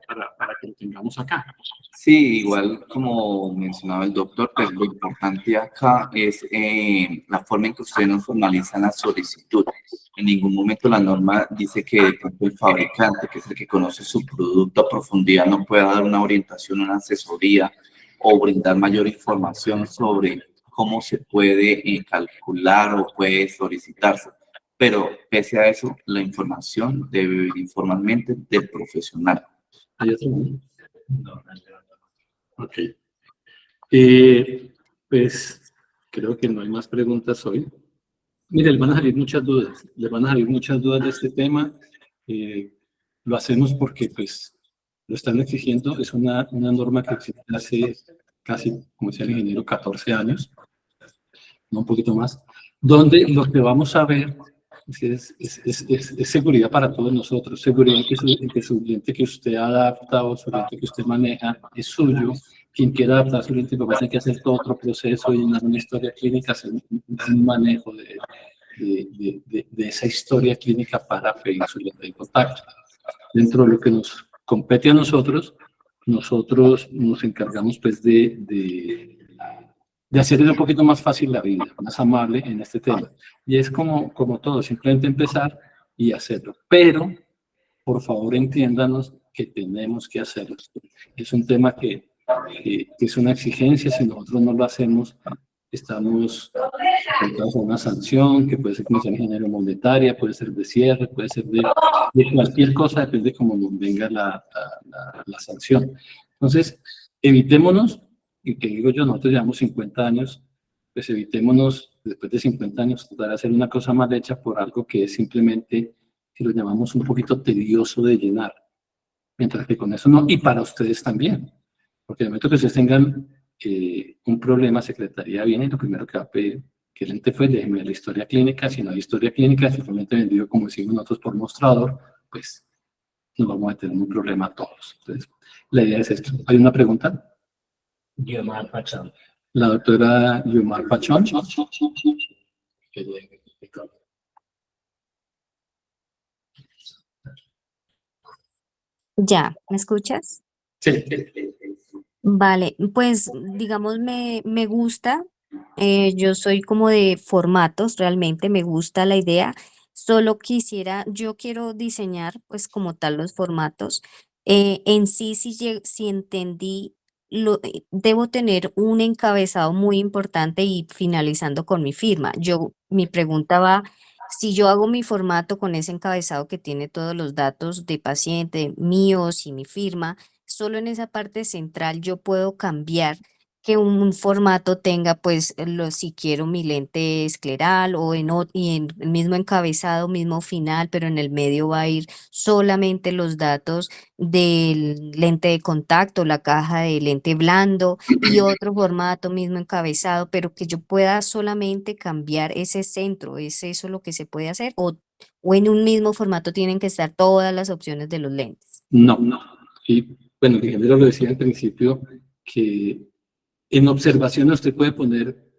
lo tengamos acá. Sí, igual como mencionaba el doctor, pues lo importante acá es la forma en que ustedes nos formalizan la solicitud. En ningún momento la norma dice que de pronto el fabricante, que es el que conoce su producto a profundidad, no pueda dar una orientación, una asesoría o brindar mayor información sobre cómo se puede calcular o puede solicitarse. Pero pese a eso, la información debe venir formalmente del profesional. ¿Hay otro? No. Ok. Pues creo que no hay más preguntas hoy. Mire, les van a salir muchas dudas de este tema. Lo hacemos porque, pues, lo están exigiendo. Es una norma que existe hace casi, como decía el ingeniero, 14 años, no un poquito más, donde lo que vamos a ver es seguridad para todos nosotros, seguridad en que su lente que usted adapta o su lente que usted maneja es suyo. Quien quiera adaptar su lente va a tener que hacer todo otro proceso y llenar una historia clínica, hacer un manejo de esa historia clínica para pedir su lente de contacto. Dentro de lo que nos compete a nosotros nos encargamos pues de hacerle un poquito más fácil la vida, más amable en este tema. Y es como todo, simplemente empezar y hacerlo. Pero, por favor, entiéndanos que tenemos que hacerlo. Es un tema que es una exigencia. Si nosotros no lo hacemos, estamos enfrentados a una sanción, que puede ser como ingeniero monetaria, puede ser de cierre, puede ser de cualquier cosa, depende de cómo nos venga la sanción. Entonces, evitémonos, y que digo yo, nosotros llevamos 50 años, pues evitémonos, después de 50 años, tratar de hacer una cosa mal hecha por algo que es simplemente, si lo llamamos un poquito tedioso de llenar. Mientras que con eso no, y para ustedes también. Porque en el momento que ustedes tengan un problema, Secretaría viene y lo primero que va a pedir, que el ente fue, déjeme la historia clínica. Si no hay historia clínica, simplemente vendido, como decimos nosotros, por mostrador, pues nos vamos a tener un problema todos. Entonces, la idea es esto. ¿Hay una pregunta? Guiomar Pachón. La doctora Guiomar Pachón. Ya, ¿me escuchas? Sí. Vale, pues digamos me gusta, yo soy como de formatos, realmente me gusta la idea, solo yo quiero diseñar pues como tal los formatos. En sí, si entendí, debo tener un encabezado muy importante y finalizando con mi firma. Mi pregunta va, si yo hago mi formato con ese encabezado que tiene todos los datos de paciente míos y mi firma, solo en esa parte central yo puedo cambiar que un formato tenga, pues, si quiero mi lente escleral y en el mismo encabezado, mismo final, pero en el medio va a ir solamente los datos del lente de contacto, la caja de lente blando y otro formato, mismo encabezado, pero que yo pueda solamente cambiar ese centro. ¿Es eso lo que se puede hacer? ¿O en un mismo formato tienen que estar todas las opciones de los lentes? No. Y bueno, el ingeniero lo decía al principio, que en observación usted puede poner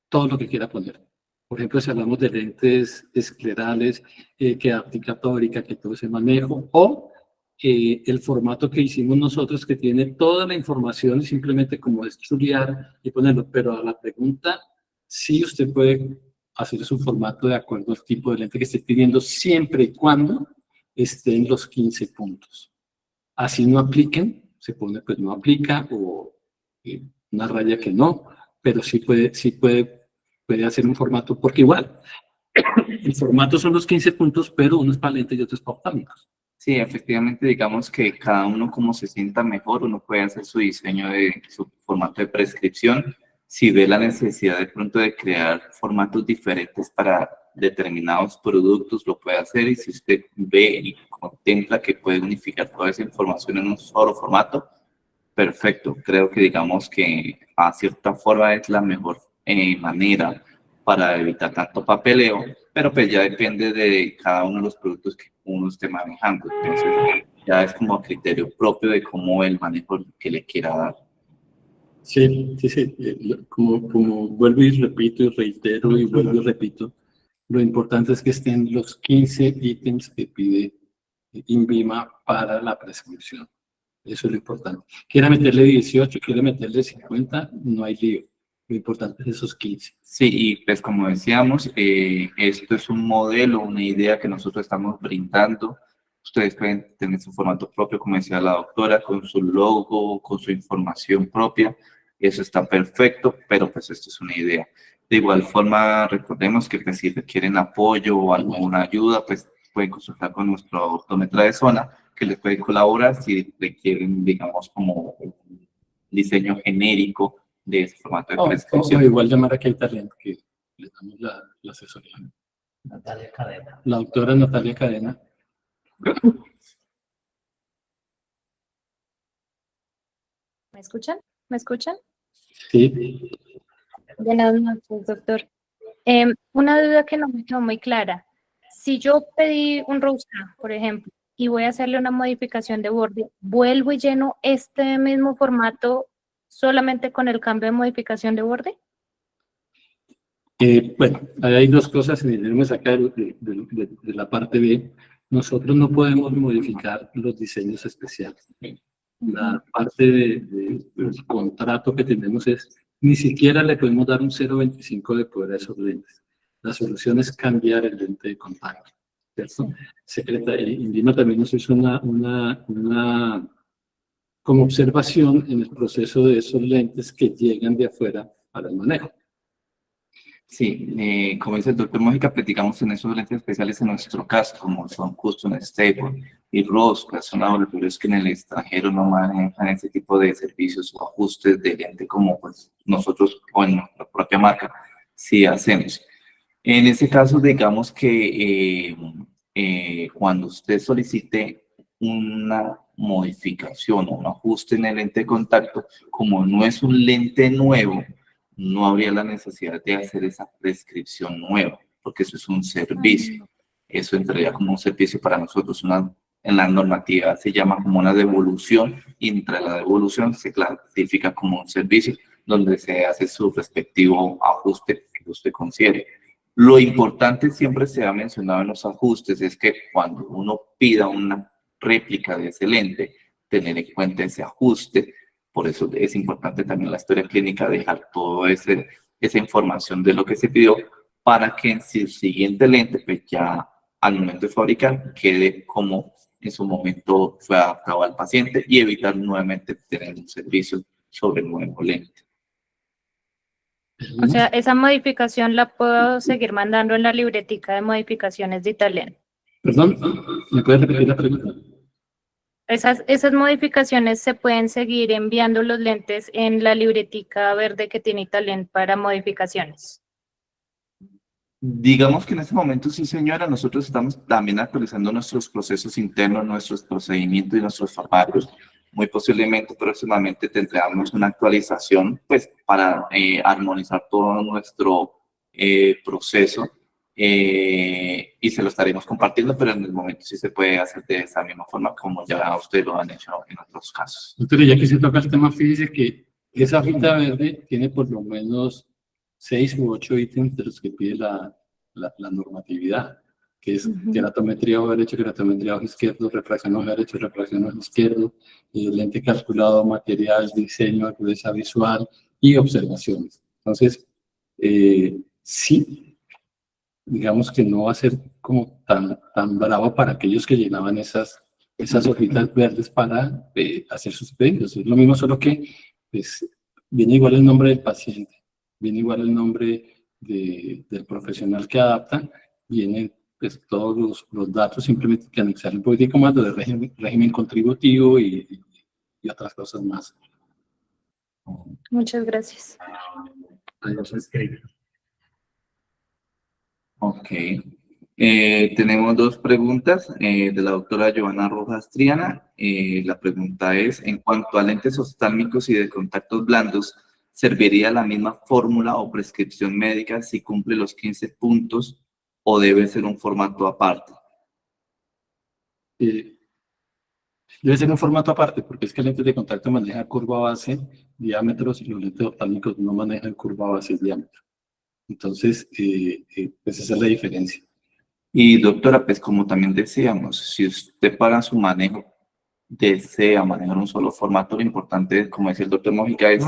todo lo que quiera poner. Por ejemplo, si hablamos de lentes esclerales, que óptica tórica, que todo ese manejo, o el formato que hicimos nosotros, que tiene toda la información, simplemente como es chulear y ponerlo. Pero a la pregunta, sí usted puede hacer su formato de acuerdo al tipo de lente que esté pidiendo, siempre y cuando esté en los 15 puntos. Así no apliquen, se pone pues no aplica o una raya que no, pero puede hacer un formato, porque igual, el formato son los 15 puntos, pero uno es para lentes y otro es para oftálmicos. Sí, efectivamente, digamos que cada uno como se sienta mejor, uno puede hacer su diseño de su formato de prescripción. Si ve la necesidad de pronto de crear formatos diferentes para determinados productos, lo puede hacer. Y si usted ve y contempla que puede unificar toda esa información en un solo formato, perfecto. Creo que digamos que a cierta forma es la mejor manera para evitar tanto papeleo, pero pues ya depende de cada uno de los productos que uno esté manejando. Entonces ya es como a criterio propio de cómo el manejo que le quiera dar. Sí. Como vuelvo y repito y reitero y vuelvo y repito, lo importante es que estén los 15 ítems que pide INVIMA para la prescripción. Eso es lo importante. Quiera meterle 18, quiere meterle 50, no hay lío. Lo importante es esos 15. Sí, y pues como decíamos, esto es un modelo, una idea que nosotros estamos brindando. Ustedes pueden tener su formato propio, como decía la doctora, con su logo, con su información propia. Eso está perfecto, pero pues esto es una idea. De igual forma, recordemos que pues, si requieren apoyo o alguna ayuda, pues pueden consultar con nuestro optómetra de zona, que les puede colaborar si requieren, digamos, como un diseño genérico de ese formato de prescripción. O igual llamar a Kate Talent, que le damos la asesoría. Natalia Cadena. La doctora Natalia Cadena. ¿Me escuchan? ¿Me escuchan? Sí. Buenas noches, doctor. Una duda que no me quedó muy clara. Si yo pedí un rosca, por ejemplo, y voy a hacerle una modificación de borde, ¿vuelvo y lleno este mismo formato solamente con el cambio de modificación de borde? Bueno, hay dos cosas, y me saca de la parte B. Nosotros no podemos modificar los diseños especiales. La parte del contrato que tenemos es, ni siquiera le podemos dar un 0.25 de poder a esos lentes. La solución es cambiar el lente de contacto, ¿cierto? INVIMA también nos hizo como observación en el proceso de esos lentes que llegan de afuera para el manejo. Sí, como dice el doctor Mójica, platicamos en esos lentes especiales en nuestro caso, como son Custom Stable y Rosca, son laboratorios que en el extranjero no manejan ese tipo de servicios o ajustes de lente como pues nosotros o en nuestra propia marca sí hacemos. En ese caso, digamos que cuando usted solicite una modificación o un ajuste en el lente de contacto, como no es un lente nuevo, no habría la necesidad de hacer esa prescripción nueva, porque eso es un servicio. Eso entraría como un servicio para nosotros. En la normativa se llama como una devolución, y entre la devolución se clasifica como un servicio donde se hace su respectivo ajuste que usted considere. Lo importante siempre se ha mencionado en los ajustes es que cuando uno pida una réplica de ese lente, tener en cuenta ese ajuste. Por eso es importante también la historia clínica, dejar toda esa información de lo que se pidió para que en su siguiente lente, pues ya al momento de fabricar, quede como en su momento fue adaptado al paciente y evitar nuevamente tener un servicio sobre el nuevo lente. O sea, esa modificación la puedo seguir mandando en la libretica de modificaciones de Italien. Perdón, ¿me puedes repetir la pregunta? Esas modificaciones se pueden seguir enviando los lentes en la libretica verde que tiene Italien para modificaciones. Digamos que en este momento, sí, señora, nosotros estamos también actualizando nuestros procesos internos, nuestros procedimientos y nuestros formatos. Muy posiblemente próximamente tendremos una actualización, pues, para armonizar todo nuestro proceso y se lo estaremos compartiendo, pero en el momento sí se puede hacer de esa misma forma como ya ustedes lo han hecho en otros casos. Doctor, ya que se toca el tema, fíjese que esa hojita verde tiene por lo menos 6 u 8 ítems de los que pide la normatividad, que es keratometría ojo derecho, keratometría ojo izquierdo, refracción ojo derecho, refracción ojo izquierdo, lente calculado, material, diseño, agudeza visual y observaciones. Entonces, sí, digamos que no va a ser como tan bravo para aquellos que llenaban esas hojitas verdes para hacer sus pedidos. Es lo mismo, solo que pues, viene igual el nombre del paciente, viene igual el nombre del profesional que adapta, vienen pues, todos los datos, simplemente que anexar un poquitico más de régimen contributivo y otras cosas más. Muchas gracias. Adiós, escribe. Ok. Tenemos dos preguntas de la doctora Giovanna Rojas Triana. La pregunta es, en cuanto a lentes oftálmicos y de contactos blandos, ¿serviría la misma fórmula o prescripción médica si cumple los 15 puntos o debe ser un formato aparte? Debe ser un formato aparte, porque es que el lente de contacto maneja curva base, diámetros, y los lentes oftálmicos no manejan curva base y diámetro. Entonces, pues esa es la diferencia. Y doctora, pues como también decíamos, si usted para su manejo desea manejar un solo formato, lo importante, como decía el doctor Mojica, es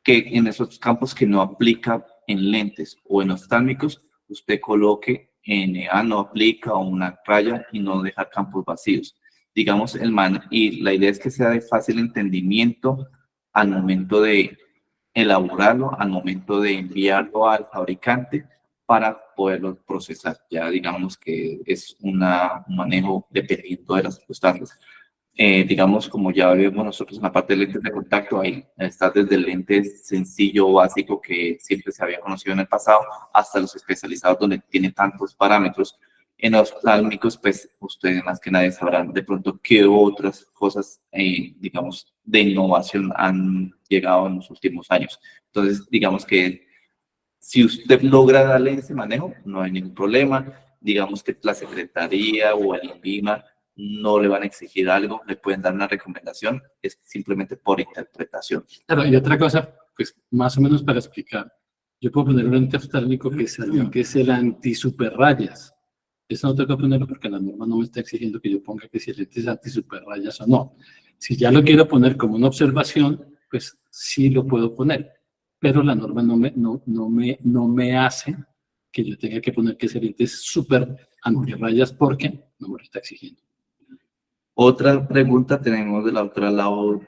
que en esos campos que no aplica en lentes o en oftálmicos, usted coloque NA no aplica o una raya y no dejar campos vacíos. Digamos, y la idea es que sea de fácil entendimiento al momento de elaborarlo, al momento de enviarlo al fabricante para poderlo procesar. Ya digamos que es un manejo dependiendo de las circunstancias. Digamos, como ya vemos nosotros en la parte de lentes de contacto, ahí está desde el lente sencillo, básico, que siempre se había conocido en el pasado, hasta los especializados donde tiene tantos parámetros. En los oftálmicos, pues ustedes más que nadie sabrán de pronto qué otras cosas, digamos, de innovación han llegado en los últimos años. Entonces, digamos que si usted logra darle ese manejo, no hay ningún problema. Digamos que la Secretaría o el INVIMA no le van a exigir algo, le pueden dar una recomendación, es simplemente por interpretación. Claro, y otra cosa, pues más o menos para explicar. Yo puedo poner un lente oftálmico que es el anti-superrayas. Eso no tengo que ponerlo porque la norma no me está exigiendo que yo ponga que si el lente es anti-superrayas o no. Si ya lo quiero poner como una observación, pues sí lo puedo poner. Pero la norma no me hace que yo tenga que poner que ese lente es súper anti-rayas porque no me lo está exigiendo. Otra pregunta tenemos de la doctora Lau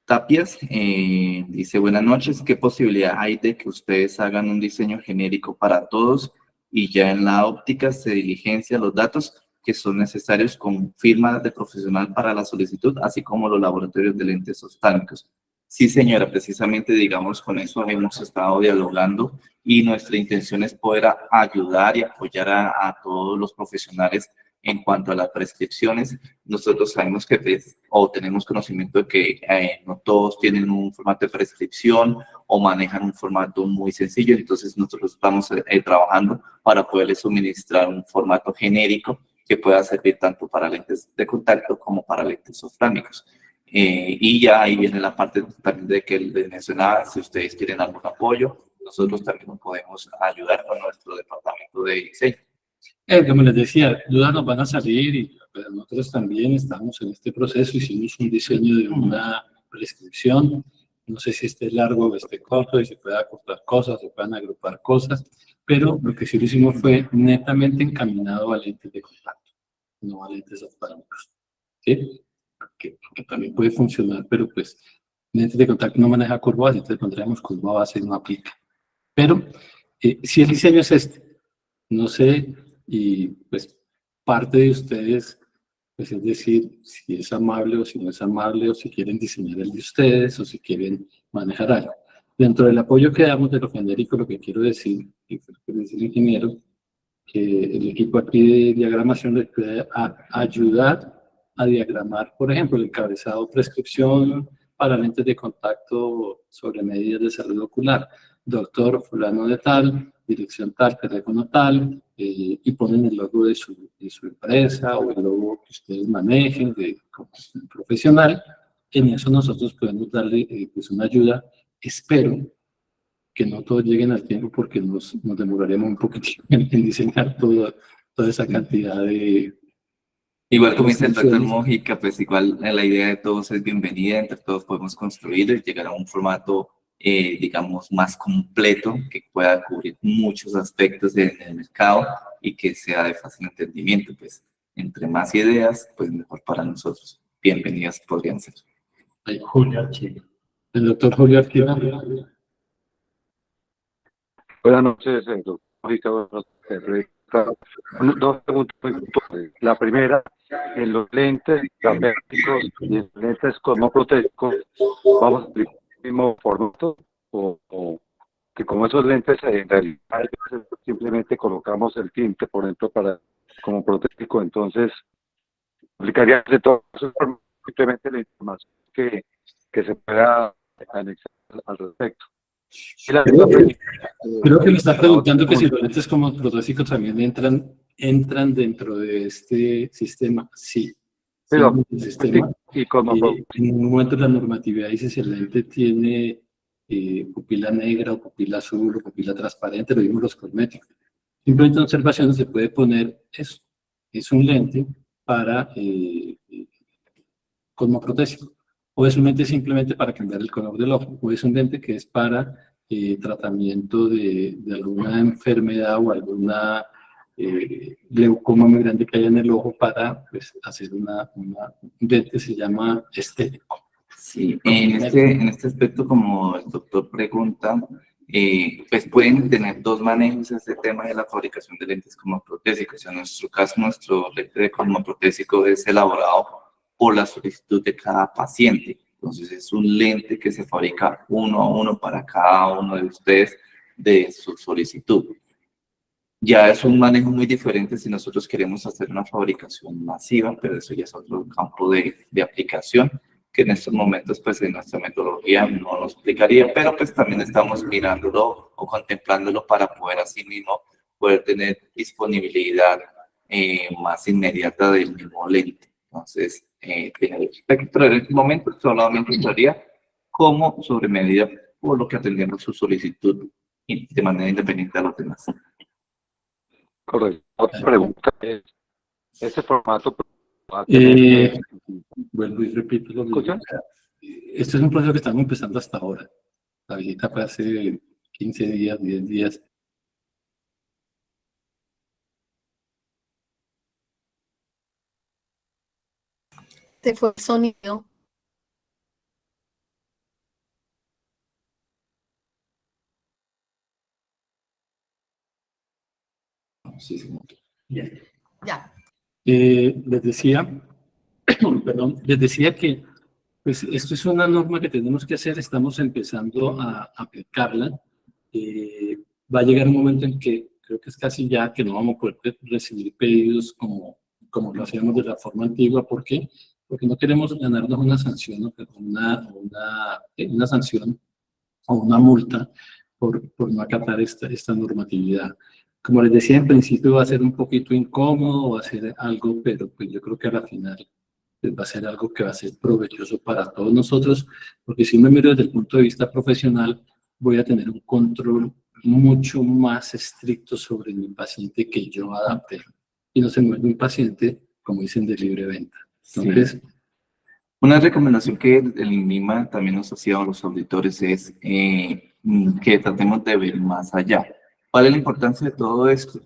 Tapias. Dice, buenas noches, ¿qué posibilidad hay de que ustedes hagan un diseño genérico para todos y ya en la óptica se diligencia los datos que son necesarios con firma de profesional para la solicitud, así como los laboratorios de lentes oftálmicos? Sí, señora, precisamente, digamos, con eso hemos estado dialogando y nuestra intención es poder ayudar y apoyar a todos los profesionales en cuanto a las prescripciones. Nosotros sabemos que tenemos conocimiento de que no todos tienen un formato de prescripción o manejan un formato muy sencillo, entonces nosotros estamos trabajando para poderles suministrar un formato genérico que pueda servir tanto para lentes de contacto como para lentes oftálmicos. Y ya ahí viene la parte también de que les mencionaba, si ustedes quieren algún apoyo, nosotros también nos podemos ayudar con nuestro departamento de diseño. Como les decía, dudas nos van a salir y pues, nosotros también estamos en este proceso, hicimos un diseño de una prescripción, no sé si esté largo o esté corto y se puede acortar cosas, se puedan agrupar cosas, pero lo que sí lo hicimos fue netamente encaminado a lentes de contacto, no a lentes oftálmicos, ¿sí? Que también puede funcionar, pero pues lentes de contacto no maneja curvas, entonces pondríamos curva base y no aplica. Pero si el diseño es este, no sé, y pues parte de ustedes, pues es decir, si es amable o si no es amable, o si quieren diseñar el de ustedes, o si quieren manejar algo. Dentro del apoyo que damos de lo genérico, lo que quiero decir, y fue lo que dice el ingeniero, que el equipo aquí de diagramación les puede ayudar a diagramar, por ejemplo, el encabezado prescripción para lentes de contacto sobre medidas de salud ocular. Doctor fulano de tal, dirección tal, teléfono tal, y ponen el logo de su empresa o el logo que ustedes manejen como profesional. En eso nosotros podemos darle pues una ayuda. Espero que no todos lleguen al tiempo porque nos demoraremos un poquitito en diseñar toda esa cantidad de... Igual como dice el doctor Mojica, pues igual la idea de todos es bienvenida, entre todos podemos construir y llegar a un formato, digamos, más completo, que pueda cubrir muchos aspectos en el mercado y que sea de fácil entendimiento, pues entre más ideas, pues mejor para nosotros. Bienvenidas podrían ser. Julio Arquina. El doctor Julio Arquina. Buenas noches, doctor Mojica. Dos preguntas muy puntuales. La primera, en los lentes diabéticos y en los lentes cosmoprotésicos, ¿vamos a aplicar el mismo formato? O que como esos lentes en realidad simplemente colocamos el tinte, por ejemplo, como protésico, entonces aplicaría de todo eso, simplemente la información que se pueda anexar al respecto. Creo que me está preguntando que si los lentes como protésicos también entran dentro de este sistema. Sí. Pero, sistema. Y como en un momento la normatividad dice si el lente tiene pupila negra o pupila azul o pupila transparente, lo vimos los cosméticos. Simplemente en observación se puede poner eso. Es un lente para cosmoprotésico. O es un lente simplemente para cambiar el color del ojo, o es un lente que es para tratamiento de alguna enfermedad o alguna glaucoma muy grande que haya en el ojo para pues, hacer un lente que se llama estético. Sí, en este aspecto, como el doctor pregunta, pues pueden tener dos manejos este tema de la fabricación de lentes cosmoprotésicos. En nuestro caso, nuestro lente de cosmoprotésico es elaborado por la solicitud de cada paciente. Entonces es un lente que se fabrica uno a uno para cada uno de ustedes de su solicitud. Ya es un manejo muy diferente si nosotros queremos hacer una fabricación masiva, pero eso ya es otro campo de aplicación que en estos momentos pues en nuestra metodología no nos explicaría, pero pues también estamos mirándolo o contemplándolo para poder así mismo poder tener disponibilidad más inmediata del mismo lente. Entonces, pero en este momento solamente estaría como sobre medida por lo que atendemos su solicitud de manera independiente de los demás. Correcto. Otra pregunta es, ¿este formato vuelvo y repito lo mismo. ¿Escuchan? Este es un proceso que estamos empezando hasta ahora. La visita fue hace 15 días, 10 días. Te fue el sonido. Sí, sí. Bien. Ya. Les decía, perdón, les decía que pues esto es una norma que tenemos que hacer, estamos empezando a aplicarla. Va a llegar un momento en que creo que es casi ya que no vamos a poder recibir pedidos como lo hacíamos de la forma antigua. ¿Por qué? Porque no queremos ganarnos una sanción, ¿no? Una sanción o una multa por no acatar esta normatividad. Como les decía, en principio va a ser un poquito incómodo, va a ser algo, pero pues yo creo que a la final pues, va a ser algo que va a ser provechoso para todos nosotros, porque si me miro desde el punto de vista profesional, voy a tener un control mucho más estricto sobre mi paciente que yo adapte. y no se vuelve un paciente, como dicen, de libre venta. Entonces, una recomendación que el INVIMA también nos hacía a los auditores es que tratemos de ver más allá. ¿Cuál es la importancia de todo esto?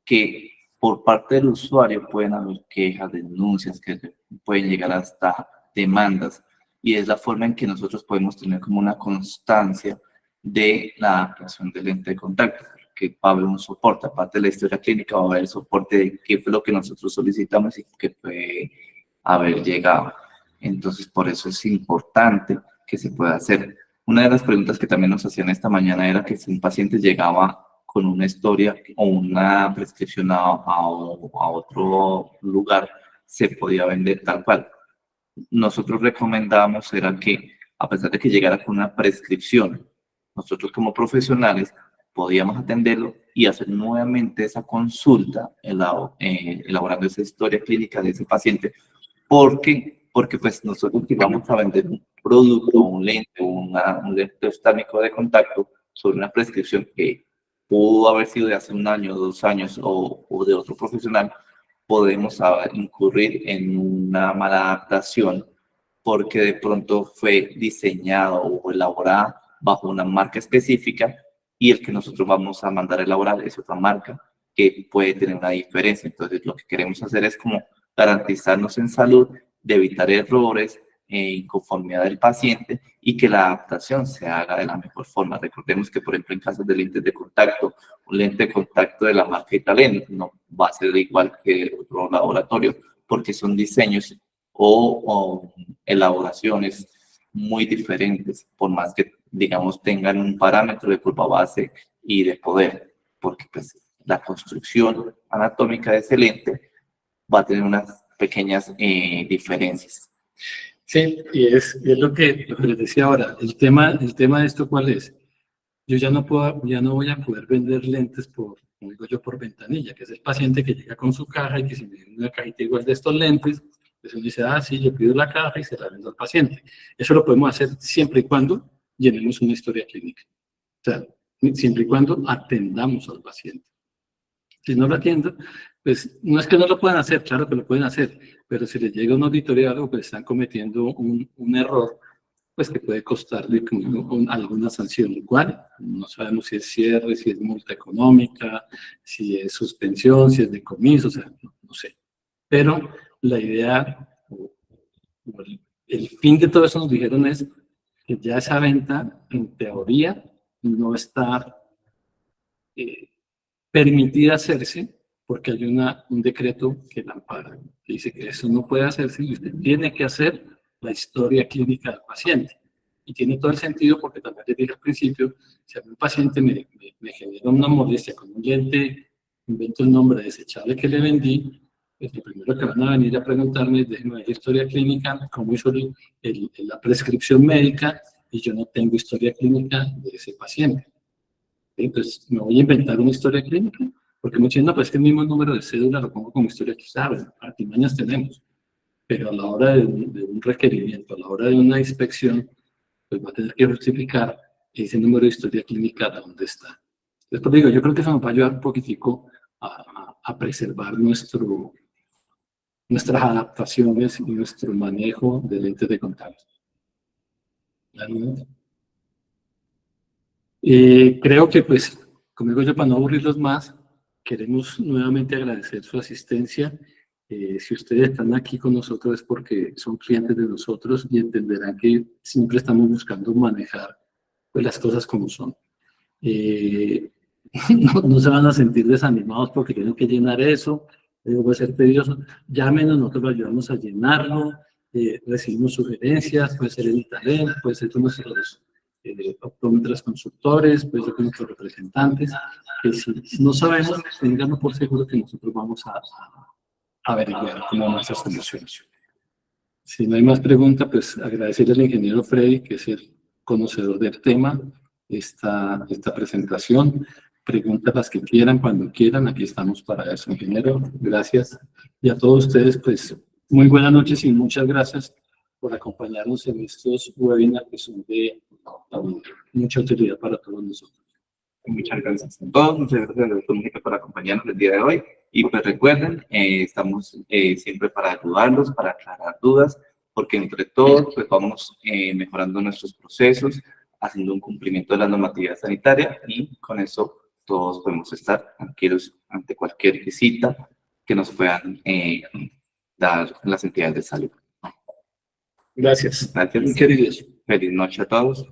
Que por parte del usuario pueden haber quejas, denuncias, que pueden llegar hasta demandas, y es la forma en que nosotros podemos tener como una constancia de la adaptación del lente de contacto, que va a haber un soporte, aparte de la historia clínica, va a haber el soporte de qué fue lo que nosotros solicitamos y qué puede haber llegado. Entonces, por eso es importante que se pueda hacer. Una de las preguntas que también nos hacían esta mañana era que si un paciente llegaba con una historia o una prescripción a otro lugar, se podía vender tal cual. Nosotros recomendamos era que, a pesar de que llegara con una prescripción, nosotros como profesionales podíamos atenderlo y hacer nuevamente esa consulta, elaborando esa historia clínica de ese paciente, porque pues nosotros si vamos a vender un producto, un lente, un lente oftálmico de contacto sobre una prescripción que pudo haber sido de hace 1 año, 2 años o de otro profesional, podemos incurrir en una mala adaptación porque de pronto fue diseñado o elaborado bajo una marca específica y el que nosotros vamos a mandar a elaborar es otra marca que puede tener una diferencia. Entonces lo que queremos hacer es como garantizarnos en salud, de evitar errores, inconformidad del paciente y que la adaptación se haga de la mejor forma. Recordemos que, por ejemplo, en casos de lentes de contacto, un lente de contacto de la marca Italén no va a ser igual que otro laboratorio porque son diseños o elaboraciones muy diferentes, por más que, digamos, tengan un parámetro de curva base y de poder, porque pues la construcción anatómica de ese lente va a tener unas pequeñas diferencias. sí, y es lo que les decía ahora. El tema de esto, ¿cuál es? Yo ya no voy a poder vender lentes como digo yo, por ventanilla, que es el paciente que llega con su caja y que si me viene una cajita igual de estos lentes, pues uno dice, sí, yo pido la caja y se la vendo al paciente. Eso lo podemos hacer siempre y cuando llenemos una historia clínica. O sea, siempre y cuando atendamos al paciente. Si no lo atiendo, pues no es que no lo puedan hacer, claro que lo pueden hacer, pero si les llega una auditoría o algo, pues están cometiendo un error, pues que puede costarle alguna sanción. Igual, no sabemos si es cierre, si es multa económica, si es suspensión, si es decomiso, o sea, no sé. Pero la idea, el fin de todo eso nos dijeron es que ya esa venta, en teoría, no está permitida hacerse porque hay un decreto que la ampara. Dice que eso no puede hacerse y usted tiene que hacer la historia clínica del paciente. Y tiene todo el sentido porque también les dije al principio, si a un paciente me genera una molestia con un lente, invento el nombre desechable que le vendí, pues lo primero que van a venir a preguntarme es, déjeme ver la historia clínica, cómo hizo la prescripción médica, y yo no tengo historia clínica de ese paciente. Entonces, me voy a inventar una historia clínica, porque muchos dicen, no, pues es que el mismo número de cédula lo pongo como historia clínica. ¿Sabes? Artimañas tenemos, pero a la hora de un requerimiento, a la hora de una inspección, pues va a tener que justificar ese número de historia clínica de dónde está. Después digo, yo creo que eso nos va a ayudar un poquitico a preservar nuestras adaptaciones y nuestro manejo de lentes de contacto. Creo que, pues, como digo yo, para no aburrirlos más, queremos nuevamente agradecer su asistencia. Si ustedes están aquí con nosotros es porque son clientes de nosotros y entenderán que siempre estamos buscando manejar pues, las cosas como son. No se van a sentir desanimados porque tienen que llenar eso, va a ser tedioso. Llámenos, nosotros lo ayudamos a llenarlo, recibimos sugerencias, puede ser el Italén, puede ser con nuestros optómetras consultores, puede ser con nuestros representantes, que si no sabemos, tenganlo por seguro que nosotros vamos a averiguar cómo van esas soluciones. Si no hay más preguntas, pues agradecerle al ingeniero Freddy, que es el conocedor del tema, esta presentación. Preguntas las que quieran, cuando quieran, aquí estamos para eso, ingeniero. Gracias. Y a todos ustedes, pues, muy buenas noches y muchas gracias por acompañarnos en estos webinars que son de mucha utilidad para todos nosotros. Muchas gracias a todos, muchas gracias a la comunidad por acompañarnos el día de hoy. Y pues recuerden, estamos siempre para ayudarlos, para aclarar dudas, porque entre todos pues vamos mejorando nuestros procesos, haciendo un cumplimiento de la normatividad sanitaria y con eso todos podemos estar tranquilos ante cualquier visita que nos puedan dar las entidades de salud. Gracias. Gracias. Queridos. Feliz noche a todos.